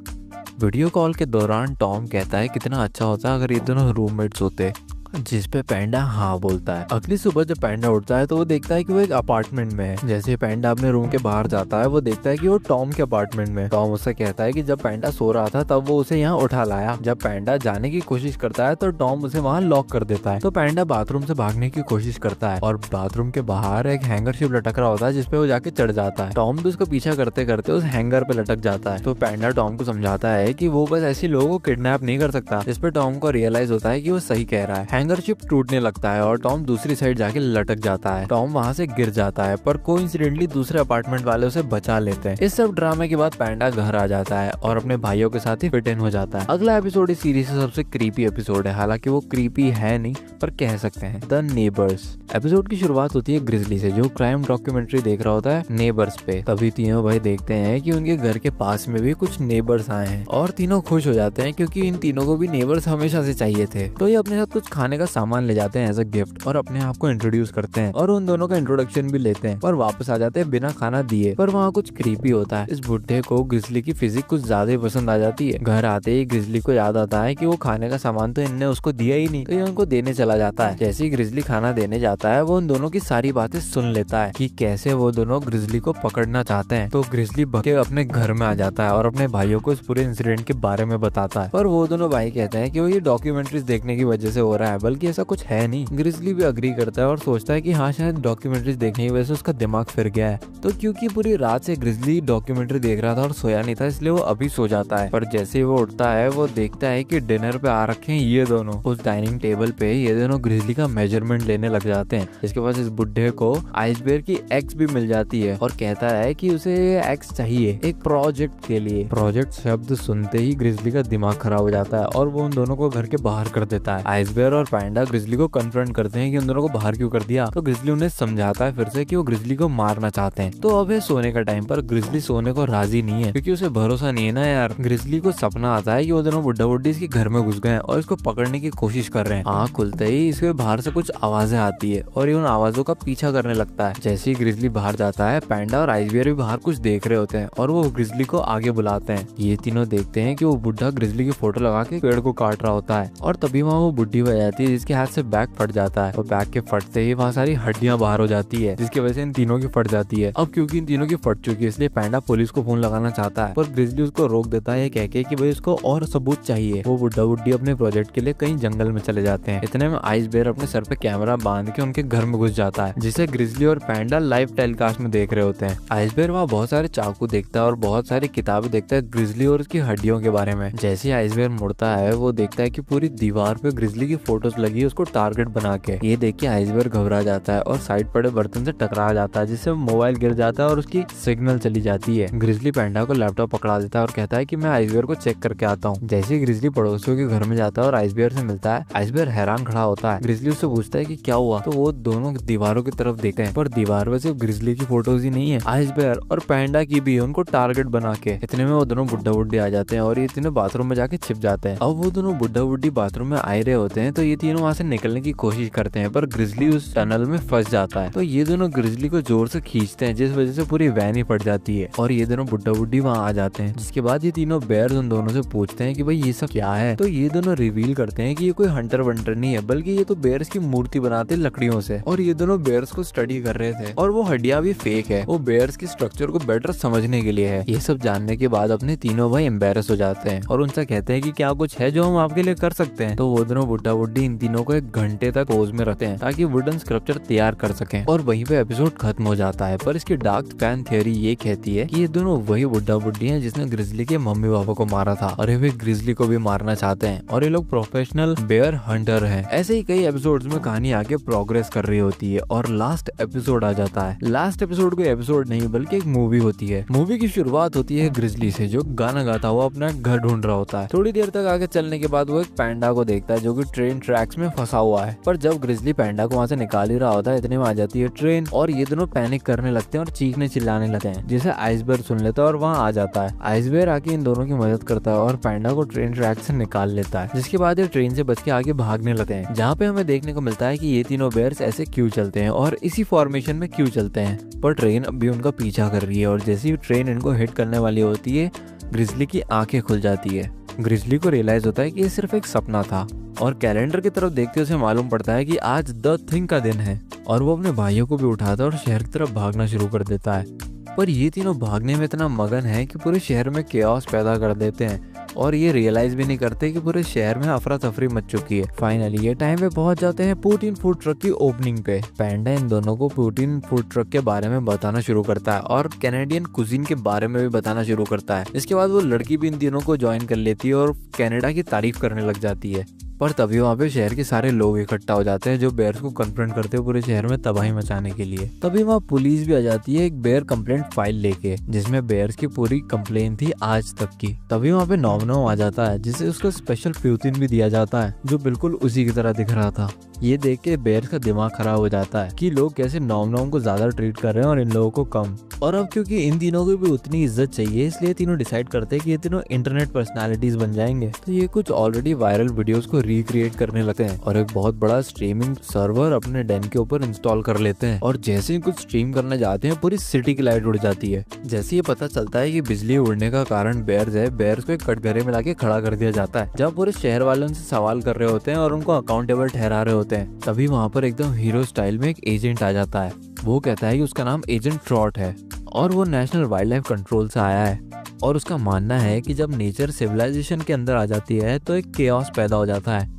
वीडियो कॉल के दौरान टॉम कहता है कितना अच्छा होता अगर ये दोनों रूममेट्स होते, जिस पे पैंडा हाँ बोलता है। अगली सुबह जब पैंडा उठता है तो वो देखता है कि वो एक अपार्टमेंट में है। जैसे पैंडा अपने रूम के बाहर जाता है वो देखता है कि वो टॉम के अपार्टमेंट में। टॉम उससे कहता है कि जब पैंडा सो रहा था तब वो उसे यहाँ उठा लाया। जब पैंडा जाने की कोशिश करता है तो टॉम उसे वहाँ लॉक कर देता है। तो पैंडा बाथरूम से भागने की कोशिश करता है और बाथरूम के बाहर एक हैंगर शिप लटक रहा होता है जिसपे वो जाके चढ़ जाता है। टॉम भी उसका पीछा करते करते उस हैंगर पे लटक जाता है। तो पैंडा टॉम को समझाता है कि वो बस ऐसे लोगों को किडनैप नहीं कर सकता। जिसपे टॉम को रियलाइज होता है कि वो सही कह रहा है। हैंगर शिप टूटने लगता है और टॉम दूसरी साइड जाके लटक जाता है। टॉम वहाँ से गिर जाता है पर कोइंसिडेंटली दूसरे अपार्टमेंट वाले उसे बचा लेते हैं। इस सब ड्रामे के बाद पैंडा घर आ जाता है और अपने भाइयों के साथ ही फिट इन हो जाता है। अगला एपिसोड इस सीरीज का सबसे क्रीपी एपिसोड है। हालांकि वो क्रीपी है नहीं पर कह सकते हैं। The neighbours. एपिसोड की शुरुआत होती है ग्रिजली से जो क्राइम डॉक्यूमेंट्री देख रहा होता है नेबर्स पे। तभी तीनों भाई देखते हैं कि उनके घर के पास में भी कुछ नेबर्स आए हैं और तीनों खुश हो जाते हैं क्योंकि इन तीनों को भी नेबर्स हमेशा से चाहिए थे। तो ये अपने साथ कुछ खाने का सामान ले जाते हैं एज अ गिफ्ट और अपने आप को इंट्रोड्यूस करते हैं और उन दोनों का इंट्रोडक्शन भी लेते हैं और वापस आ जाते हैं बिना खाना दिए। पर वहाँ कुछ क्रीपी होता है। इस बुड्ढे को ग्रिजली की फिजिक कुछ ज्यादा ही पसंद आ जाती है। घर आते ही ग्रिजली को याद आता है कि वो खाने का सामान तो इनने उसको दिया ही नहीं, तो ये उनको देने चला जाता है। जैसे ही ग्रिजली खाना देने जाता है वो उन दोनों की सारी बातें सुन लेता है कि कैसे वो दोनों ग्रिजली को पकड़ना चाहते हैं। तो ग्रिजली भगे अपने घर में आ जाता है और अपने भाइयों को इस पूरे इंसिडेंट के बारे में बताता है। पर वो दोनों भाई कहते हैं कि वो ये डॉक्यूमेंट्रीज देखने की वजह से हो रहा है, बल्कि ऐसा कुछ है नहीं। ग्रिजली भी अग्री करता है और सोचता है कि हाँ शायद डॉक्यूमेंट्रीज देखने की वजह से उसका दिमाग फिर गया है। तो क्योंकि पूरी रात से ग्रिजली डॉक्यूमेंट्री देख रहा था और सोया नहीं था इसलिए वो अभी सो जाता है। पर जैसे ही वो उठता है वो देखता है कि डिनर पे आ रखे हैं ये दोनों। उस डाइनिंग टेबल पे ये दोनों ग्रिजली का मेजरमेंट लेने लग जाते हैं। इसके बाद इस बुड्ढे को आइस बेयर की एक्स भी मिल जाती है और कहता है कि उसे एक्स चाहिए एक प्रोजेक्ट के लिए। प्रोजेक्ट शब्द सुनते ही ग्रिजली का दिमाग खराब हो जाता है और वो उन दोनों को घर के बाहर कर देता है। आइस बेयर और पैंडा ग्रिजली को कन्फ्रंट करते हैं कि उन दोनों को बाहर क्यों कर दिया। तो ग्रिजली उन्हें समझाता है फिर से कि वो ग्रिजली को मारना चाहते हैं। तो अब है सोने का टाइम पर ग्रिजली सोने को राजी नहीं है क्योंकि उसे भरोसा नहीं है ना यार। ग्रिजली को सपना आता है कि वो दोनों बुड्ढा बुड्ढी इसके घर में घुस गए और इसको पकड़ने की कोशिश कर रहे हैं। आँख खुलते ही इसके बाहर से कुछ आवाजें आती है और ये उन आवाजों का पीछा करने लगता है। जैसे ही ग्रिजली बाहर जाता है पैंडा और आइस बेयर भी बाहर कुछ देख रहे होते हैं और वो ग्रिजली को आगे बुलाते हैं। ये तीनों देखते हैं कि वो बुड्ढा ग्रिजली की फोटो लगा के पेड़ को काट रहा होता है और तभी वहाँ वो बुड्ढी बह जाती है जिसके हाथ से बैग फट जाता है और बैग के फटते ही वहाँ सारी हड्डियां बाहर हो जाती है जिसकी वजह से इन तीनों की फट जाती है। अब क्योंकि इन तीनों की फट चुकी है इसलिए पैंडा पुलिस को फोन लगाना चाहता है पर ग्रिजली उसको रोक देता है कह के कि भाई उसको और सबूत चाहिए। वो बुड्ढा बुड्ढी अपने प्रोजेक्ट के लिए कहीं जंगल में चले जाते हैं। इतने में आइस बेयर अपने सर पे कैमरा बांध के उनके घर में घुस जाता है जिसे ग्रिजली और पैंडा लाइव टेलीकास्ट में देख रहे होते हैं। आइस बेयर वहाँ बहुत सारे चाकू देखता है और बहुत सारी किताबें देखता है ग्रिजली और उसकी हड्डियों के बारे में। जैसे आइस बेयर मुड़ता है वो देखता है कि पूरी दीवार पे ग्रिजली की फोटोज लगी है उसको टारगेट बना के। ये देख के आइस बेयर घबरा जाता है और साइड पड़े बर्तन से टकरा जाता है जिससे मोबाइल गिर जाता है और उसकी सिग्नल चली जाती है। ग्रिजली पैंडा को लैपटॉप पकड़ा देता है और कहता है कि मैं आइस बेयर को चेक करके आता हूँ। जैसे ही ग्रिजली पड़ोसियों के घर में जाता है और आइस बेयर से मिलता है आइस बेयर हैरान खड़ा होता है। ग्रिजली उससे पूछता है कि क्या हुआ। तो वो दोनों दीवारों की तरफ देखते हैं पर दीवार पे सिर्फ ग्रिजली की फोटोज ही नहीं है, आइस बेयर और पैंडा की भी उनको टारगेट बना के। इतने में वो दोनों बुड्ढा बुड्ढी आ जाते हैं और ये तीनों बाथरूम में जाके छिप जाते हैं। अब वो दोनों बुड्ढा बुड्ढी बाथरूम में आ रहे होते हैं तो ये तीनों वहाँ से निकलने की कोशिश करते हैं पर ग्रिजली उस टनल में फंस जाता है। तो ये दोनों ग्रिजली को जोर से खींचते हैं जिस वजह से पूरी वैन ही फट जाती है और ये दोनों बुड्ढा बुड्ढी वहाँ आ जाते हैं। जिसके बाद ये तीनों बेयर्स उन दोनों से पूछते हैं कि भाई ये सब क्या है। तो ये दोनों रिवील करते हैं कि ये कोई हंटर वंटर नहीं है बल्कि ये तो बेयर्स की मूर्ति बनाते लकड़ी हड्डियों से, और ये दोनों बेयर्स को स्टडी कर रहे थे और वो हड्डियां भी फेक है, वो बेयर्स की स्ट्रक्चर को बेटर समझने के लिए है। ये सब जानने के बाद अपने तीनों भाई एम्बेरस हो जाते हैं और उनसे कहते हैं कि क्या कुछ है जो हम आपके लिए कर सकते हैं। तो वो दोनों बुड्ढा बुड्ढी इन तीनों को 1 घंटे तक पोज में रखते हैं ताकि वुडन स्कल्पचर तैयार कर सकें, और वहीं पे एपिसोड खत्म हो जाता है। पर इसकी डार्क फैन थ्योरी ये कहती है कि ये दोनों वही बुड्ढा बुड्ढी हैं जिसने ग्रिजली के मम्मी पापा को मारा था और वे ग्रिजली को भी मारना चाहते हैं, और ये लोग प्रोफेशनल बेयर हंटर हैं। ऐसे ही कई एपिसोड्स में कहानी आगे प्रोग्रेस कर रही होती है और लास्ट एपिसोड आ जाता है। लास्ट एपिसोड कोई एपिसोड नहीं बल्कि एक मूवी होती है। मूवी की शुरुआत होती है ग्रिजली से जो गाना गाता हुआ अपना घर ढूंढ रहा होता है। थोड़ी देर तक आगे चलने के बाद वो एक पैंडा को देखता है जो कि ट्रेन ट्रैक्स में फंसा हुआ है। पर जब ग्रिजली पैंडा को वहाँ से निकाल ही रहा होता है इतने में आ जाती है ट्रेन और ये दोनों पैनिक करने लगते हैं और चीखने चिल्लाने लगते हैं, जिसे आइसबेयर सुन लेता है और वहाँ आ जाता है। आइसबेयर आके इन दोनों की मदद करता है और पैंडा को ट्रेन ट्रैक से निकाल लेता है, जिसके बाद ये ट्रेन से बच के आगे भागने लगते हैं। जहाँ पे हमें देखने को मिलता है कि ये तीनों बेयर्स ऐसे क्यों चलते हैं और इसी फॉर्मेशन में क्यों चलते हैं। पर ट्रेन अब भी उनका पीछा कर रही है और जैसे ही ट्रेन इनको हिट करने वाली होती है ग्रिजली की आंखें खुल जाती है। ग्रिजली को रियलाइज होता है कि ये सिर्फ एक सपना था और कैलेंडर की तरफ देखते उसे मालूम पड़ता है कि आज द थिंग का दिन है, और वो अपने भाइयों को भी उठाता है और शहर की तरफ भागना शुरू कर देता है। पर ये तीनों भागने में इतना मगन है कि पूरे शहर में केओस पैदा कर देते हैं और ये रियलाइज भी नहीं करते कि पूरे शहर में अफरा तफरी मच चुकी है। फाइनली ये टाइम पे पहुंच जाते हैं पुतिन फूड ट्रक की ओपनिंग पे। पैंडा इन दोनों को पुतिन फूड ट्रक के बारे में बताना शुरू करता है और कैनेडियन कुजीन के बारे में भी बताना शुरू करता है। इसके बाद वो लड़की भी इन तीनों को ज्वाइन कर लेती है और कनाडा की तारीफ करने लग जाती है। पर तभी वहाँ पे शहर के सारे लोग इकट्ठा हो जाते हैं जो बेयर्स को कन्फ्रंट करते हैं पूरे शहर में तबाही मचाने के लिए। तभी वहाँ पुलिस भी आ जाती है एक बेयर कंप्लेंट फाइल लेके, जिसमें बेयर्स की पूरी कंप्लेन थी आज तक की। तभी वहाँ पे नॉमनो आ जाता है जिसे उसको स्पेशल प्यूतिन भी दिया जाता है जो बिल्कुल उसी की तरह दिख रहा था। ये देख के बेयर्स का दिमाग खराब हो जाता है कि लोग कैसे नॉम को ज्यादा ट्रीट कर रहे हैं और इन लोगों को कम। और अब क्योंकि इन तीनों को भी उतनी इज्जत चाहिए इसलिए तीनों डिसाइड करते हैं कि ये तीनों इंटरनेट पर्सनालिटीज बन जाएंगे। तो ये कुछ ऑलरेडी वायरल वीडियोस को रिक्रिएट करने लगते हैं और एक बहुत बड़ा स्ट्रीमिंग सर्वर अपने डेन के ऊपर इंस्टॉल कर लेते हैं। और जैसे ही कुछ स्ट्रीम करने जाते हैं पूरी सिटी की लाइट उड़ जाती है। जैसे ये पता चलता है कि बिजली उड़ने का कारण बेयर्स है, बेयर्स को एक कटघरे में लाके खड़ा कर दिया जाता है जब पूरे शहर वाले उनसे सवाल कर रहे होते हैं और उनको अकाउंटेबल ठहरा रहे होते हैं। तभी वहाँ पर एकदम हीरो स्टाइल में एक एजेंट आ जाता है। वो कहता है कि उसका नाम एजेंट ट्रॉट है और वो नेशनल वाइल्ड लाइफ कंट्रोल से आया है और उसका मानना है कि जब नेचर सिविलाइजेशन के अंदर आ जाती है तो एक केओस पैदा हो जाता है।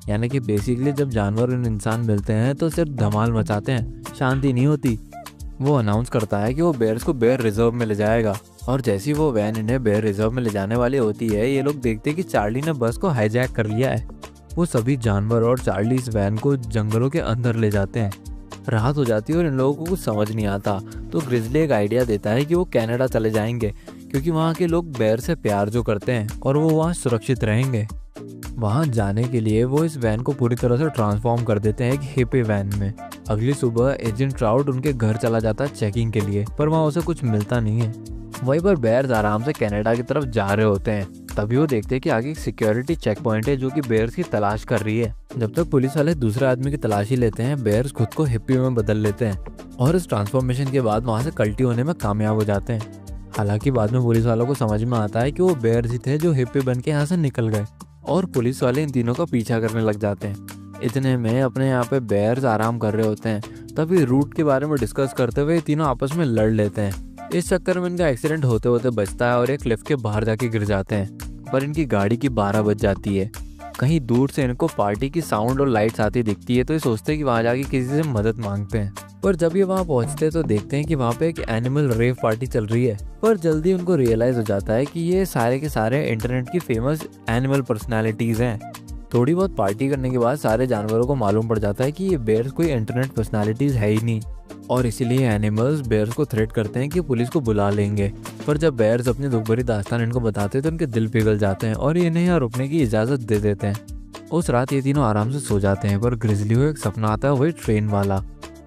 यानी कि बेसिकली जब जानवर और इंसान मिलते हैं तो सिर्फ धमाल मचाते हैं, शांति नहीं होती। वो अनाउंस करता है कि वो बेयर्स को बेयर रिजर्व में ले जाएगा और जैसी वो वैन इन्हें बेयर रिजर्व में ले जाने वाली होती है ये लोग देखते हैं कि चार्ली ने बस को हाईजैक कर लिया है। वो सभी जानवर और चार्ली इस वैन को जंगलों के अंदर ले जाते हैं। रात हो जाती है और इन लोगों को कुछ समझ नहीं आता तो ग्रिजली एक आइडिया देता है कि वो कनाडा चले जाएंगे क्योंकि वहाँ के लोग बेयर से प्यार जो करते हैं और वो वहाँ सुरक्षित रहेंगे। वहाँ जाने के लिए वो इस वैन को पूरी तरह से ट्रांसफॉर्म कर देते हैं एक हिप्पी वैन में। अगली सुबह एजेंट ट्राउट उनके घर चला जाता है चेकिंग के लिए, पर वहाँ उसे कुछ मिलता नहीं है। वहीं पर बेयर्स आराम से कनाडा की तरफ जा रहे होते हैं। तभी वो देखते हैं कि आगे एक सिक्योरिटी चेक पॉइंट है जो कि बेयर्स की तलाश कर रही है। जब तक पुलिस वाले दूसरे आदमी की तलाशी लेते हैं बेयर्स खुद को हिप्पी में बदल लेते हैं और इस ट्रांसफॉर्मेशन के बाद वहाँ से कल्टी होने में कामयाब हो जाते हैं। हालांकि बाद में पुलिस वालों को समझ में आता है कि वो बेयर्स ही थे जो हिप्पी बन के यहाँ से निकल गए और पुलिस वाले इन तीनों का पीछा करने लग जाते हैं। इतने में अपने यहाँ पे बेयर्स आराम कर रहे होते हैं तभी रूट के बारे में डिस्कस करते हुए तीनों आपस में लड़ लेते हैं। इस चक्कर में इनका एक्सीडेंट होते होते बचता है और एक लिफ्ट के बाहर जाके गिर जाते हैं, पर इनकी गाड़ी की 12 बज जाती है। कहीं दूर से इनको पार्टी की साउंड और लाइट्स आती दिखती है तो ये सोचते हैं कि वहाँ जाके किसी से मदद मांगते हैं। पर जब ये वहाँ पहुँचते हैं तो देखते हैं कि वहाँ पे एक एनिमल रेव पार्टी चल रही है। पर जल्दी उनको रियलाइज हो जाता है कि ये सारे के सारे इंटरनेट की फेमस एनिमल पर्सनैलिटीज हैं। थोड़ी बहुत पार्टी करने के बाद सारे जानवरों को मालूम पड़ जाता है कि ये बेयर्स कोई इंटरनेट पर्सनैलिटीज है ही नहीं और इसीलिए एनिमल्स बेयर्स को थ्रेट करते हैं कि पुलिस को बुला लेंगे। पर जब बेयर्स अपनी दुख भरी दास्तान इनको बताते हैं तो उनके दिल पिघल जाते हैं और ये इन्हें यहाँ रुकने की इजाज़त दे देते हैं। उस रात ये तीनों आराम से सो जाते हैं पर ग्रिजली को एक सपना आता है वही ट्रेन वाला,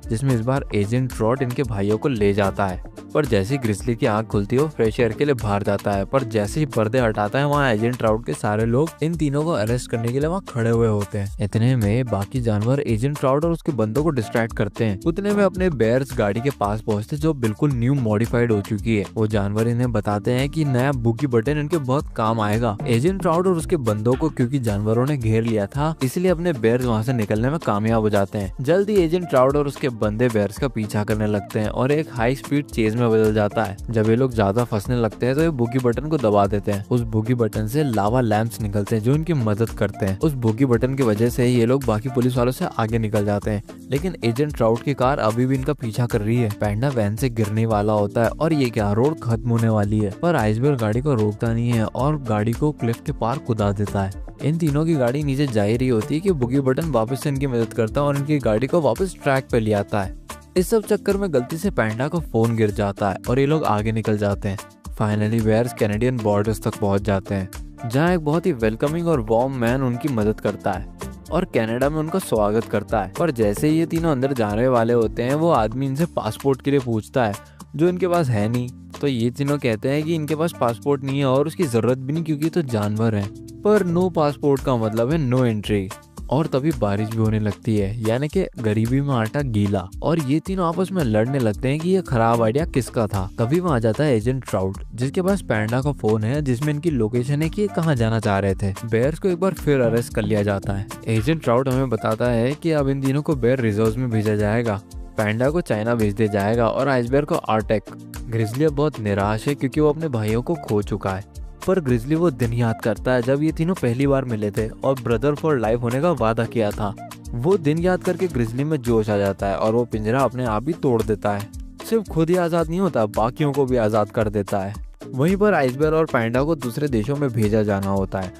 जिसमें इस बार एजेंट ट्रॉट इनके भाइयों को ले जाता है। पर जैसे ही ग्रिजली की आंख खुलती है वो फ्रेश एयर के लिए बाहर जाता है, पर जैसे ही पर्दे हटाता है वहाँ एजेंट ट्राउट के सारे लोग इन तीनों को अरेस्ट करने के लिए वहाँ खड़े हुए होते हैं। इतने में बाकी जानवर एजेंट ट्राउट और उसके बंदों को डिस्ट्रैक्ट करते हैं। उतने में अपने बेयर्स गाड़ी के पास पहुंचते जो बिल्कुल न्यू मॉडिफाइड हो चुकी है। वो जानवर इन्हें बताते हैं कि नया बुगी बटन इनके बहुत काम आएगा। एजेंट ट्राउट और उसके बंदों को क्योंकि जानवरों ने घेर लिया था इसलिए अपने बेयर्स वहाँ से निकलने में कामयाब हो जाते हैं। जल्दी एजेंट ट्राउट और उसके बंदे बेयर्स का पीछा करने लगते हैं और एक हाई स्पीड चेज में बदल जाता है। जब ये लोग ज्यादा फंसने लगते हैं तो ये बुगी बटन को दबा देते हैं। उस बुगी बटन से लावा लैंप्स निकलते हैं जो इनकी मदद करते हैं। उस बुगी बटन की वजह से ये लोग बाकी पुलिस वालों से आगे निकल जाते हैं, लेकिन एजेंट ट्राउट की कार अभी भी इनका पीछा कर रही है। पैंडा वैन से गिरने वाला होता है और ये क्या रोड खत्म होने वाली है, पर आइसबेयर गाड़ी को रोकता नहीं है और गाड़ी को क्लिफ के पार कुदा देता है। इन तीनों की गाड़ी नीचे जा ही रही होती है कि बुगी बटन वापस से इनकी मदद करता है और इनकी गाड़ी को वापस ट्रैक पे ले आता है। इस सब चक्कर में गलती से पैंडा का फोन गिर जाता है और ये लोग आगे निकल जाते हैं। फाइनली बेयर्स कैनेडियन बॉर्डर्स तक पहुंच जाते हैं, जहां एक बहुत ही वेलकमिंग और वार्म मैन उनकी मदद करता है और कनाडा में उनका स्वागत करता है। पर जैसे ही ये तीनों अंदर जाने वाले होते हैं वो आदमी इनसे पासपोर्ट के लिए पूछता है, जो इनके पास है नहीं। तो ये तीनों कहते हैं कि इनके पास पासपोर्ट नहीं है और उसकी जरूरत भी नहीं क्योंकि तो जानवर है। पर नो पासपोर्ट का मतलब है नो एंट्री। और तभी बारिश भी होने लगती है, यानी कि गरीबी में आटा गीला, और ये तीनों आपस में लड़ने लगते हैं कि ये खराब आइडिया किसका था। तभी वहाँ जाता है एजेंट ट्राउट, जिसके पास पैंडा का फोन है जिसमें इनकी लोकेशन है कि ये कहाँ जाना चाह रहे थे। बेयर्स को एक बार फिर अरेस्ट कर लिया जाता है। एजेंट ट्राउट हमें बताता है कि अब इन तीनों को बेयर रिजर्व में भेजा जाएगा, पैंडा को चाइना भेज दिया जाएगा और आइसबेयर को आर्टेक। ग्रिजली बहुत निराश है क्योंकि वो अपने भाइयों को खो चुका है, पर ग्रिजली वो दिन याद करता है जब ये तीनों पहली बार मिले थे और ब्रदर फॉर लाइफ होने का वादा किया था। वो दिन याद करके ग्रिजली में जोश आ जाता है और वो पिंजरा अपने आप ही तोड़ देता है। सिर्फ खुद ही आजाद नहीं होता, बाकियों को भी आजाद कर देता है। वहीं पर आइसबेयर और पैंडा को दूसरे देशों में भेजा जाना होता है।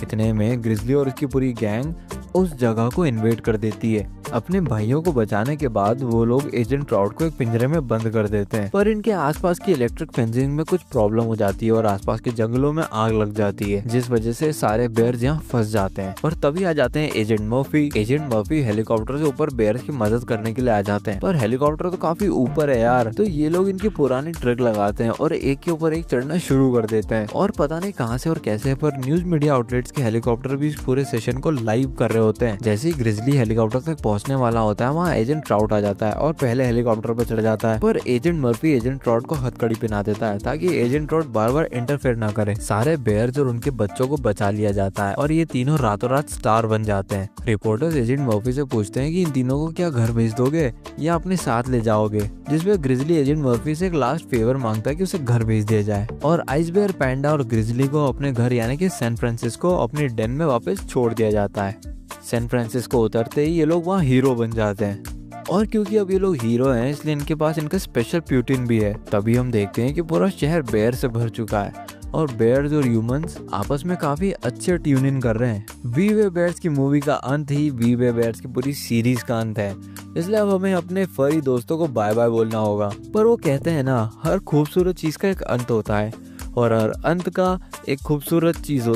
इतने में ग्रिजली और उसकी पूरी गैंग उस जगह को इन्वेड कर देती है। अपने भाइयों को बचाने के बाद वो लोग एजेंट ट्राउट को एक पिंजरे में बंद कर देते हैं, पर इनके आसपास की इलेक्ट्रिक फेंसिंग में कुछ प्रॉब्लम हो जाती है और आसपास के जंगलों में आग लग जाती है, जिस वजह से सारे बेयर्स यहाँ फंस जाते हैं। और तभी आ जाते हैं agent Murphy. Agent Murphy helicopter से ऊपर बेयर्स की मदद करने के लिए आ जाते हैं, पर हेलीकॉप्टर तो काफी ऊपर है यार। तो ये लोग इनकी पुरानी ट्रिक लगाते हैं और एक के ऊपर एक चढ़ना शुरू कर देते हैं। और पता नहीं कहाँ से और कैसे, पर न्यूज मीडिया आउटलेट्स के हेलीकॉप्टर भी इस पूरे सेशन को लाइव कर रहे होते हैं। जैसे ही ग्रिजली हेलीकॉप्टर तक पहुंचने वाला होता है वहाँ एजेंट ट्राउट आ जाता है और पहले हेलीकॉप्टर पर चढ़ जाता है, पर एजेंट मर्फी एजेंट ट्राउट को हथकड़ी पहना देता है ताकि एजेंट ट्राउट बार बार इंटरफेयर ना करे। सारे बेयर्स और उनके बच्चों को बचा लिया जाता है और ये तीनों रातों रात स्टार बन जाते हैं। रिपोर्टर्स एजेंट मर्फी से पूछते हैं कि इन तीनों को क्या घर भेज दोगे या अपने साथ ले जाओगे, जिसमें ग्रिजली एजेंट मर्फी से एक लास्ट फेवर मांगता है कि उसे घर भेज दिया जाए और आइसबेयर, पैंडा और ग्रिजली को अपने घर यानी कि सैन फ्रांसिस्को अपने डेन में वापस छोड़ दिया जाता है। सैन फ्रांसिस्को उतरते ही ये लोग वहाँ हीरो बन जाते हैं और क्योंकि अब ये लोग हीरो हैं इसलिए इनके पास इनका स्पेशल प्यूटिन भी है। तभी हम देखते हैं कि पूरा शहर बेयर से भर चुका है और बेयर्स और ह्यूमंस आपस में काफी अच्छे ट्यून इन कर रहे हैं। वी वे बेयर्स की मूवी का अंत ही वी वे बेयर्स की पूरी सीरीज का अंत है, इसलिए अब हमें अपने फरी दोस्तों को बाय बाय बोलना होगा। पर वो कहते हैं ना, हर खूबसूरत चीज का एक अंत होता है और हर अंत का एक खूबसूरत चीज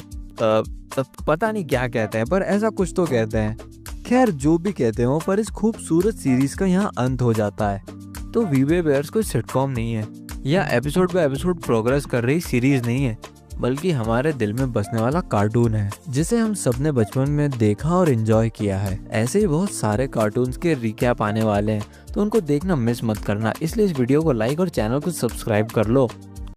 पता नहीं क्या कहते हैं, पर ऐसा कुछ तो कहते हैं। खैर जो भी कहते हो, पर इस खूबसूरत सीरीज का यहाँ अंत हो जाता है। तो वी वे बेयर्स कोई सिटकॉम नहीं है या एपिसोड बाय एपिसोड प्रोग्रेस कर रही सीरीज नहीं है, बल्कि हमारे दिल में बसने वाला कार्टून है जिसे हम सबने बचपन में देखा और एंजॉय किया है। ऐसे ही बहुत सारे कार्टून्स के रिकैप आने वाले हैं, तो उनको देखना मिस मत करना। इसलिए इस वीडियो को लाइक और चैनल को सब्सक्राइब कर लो।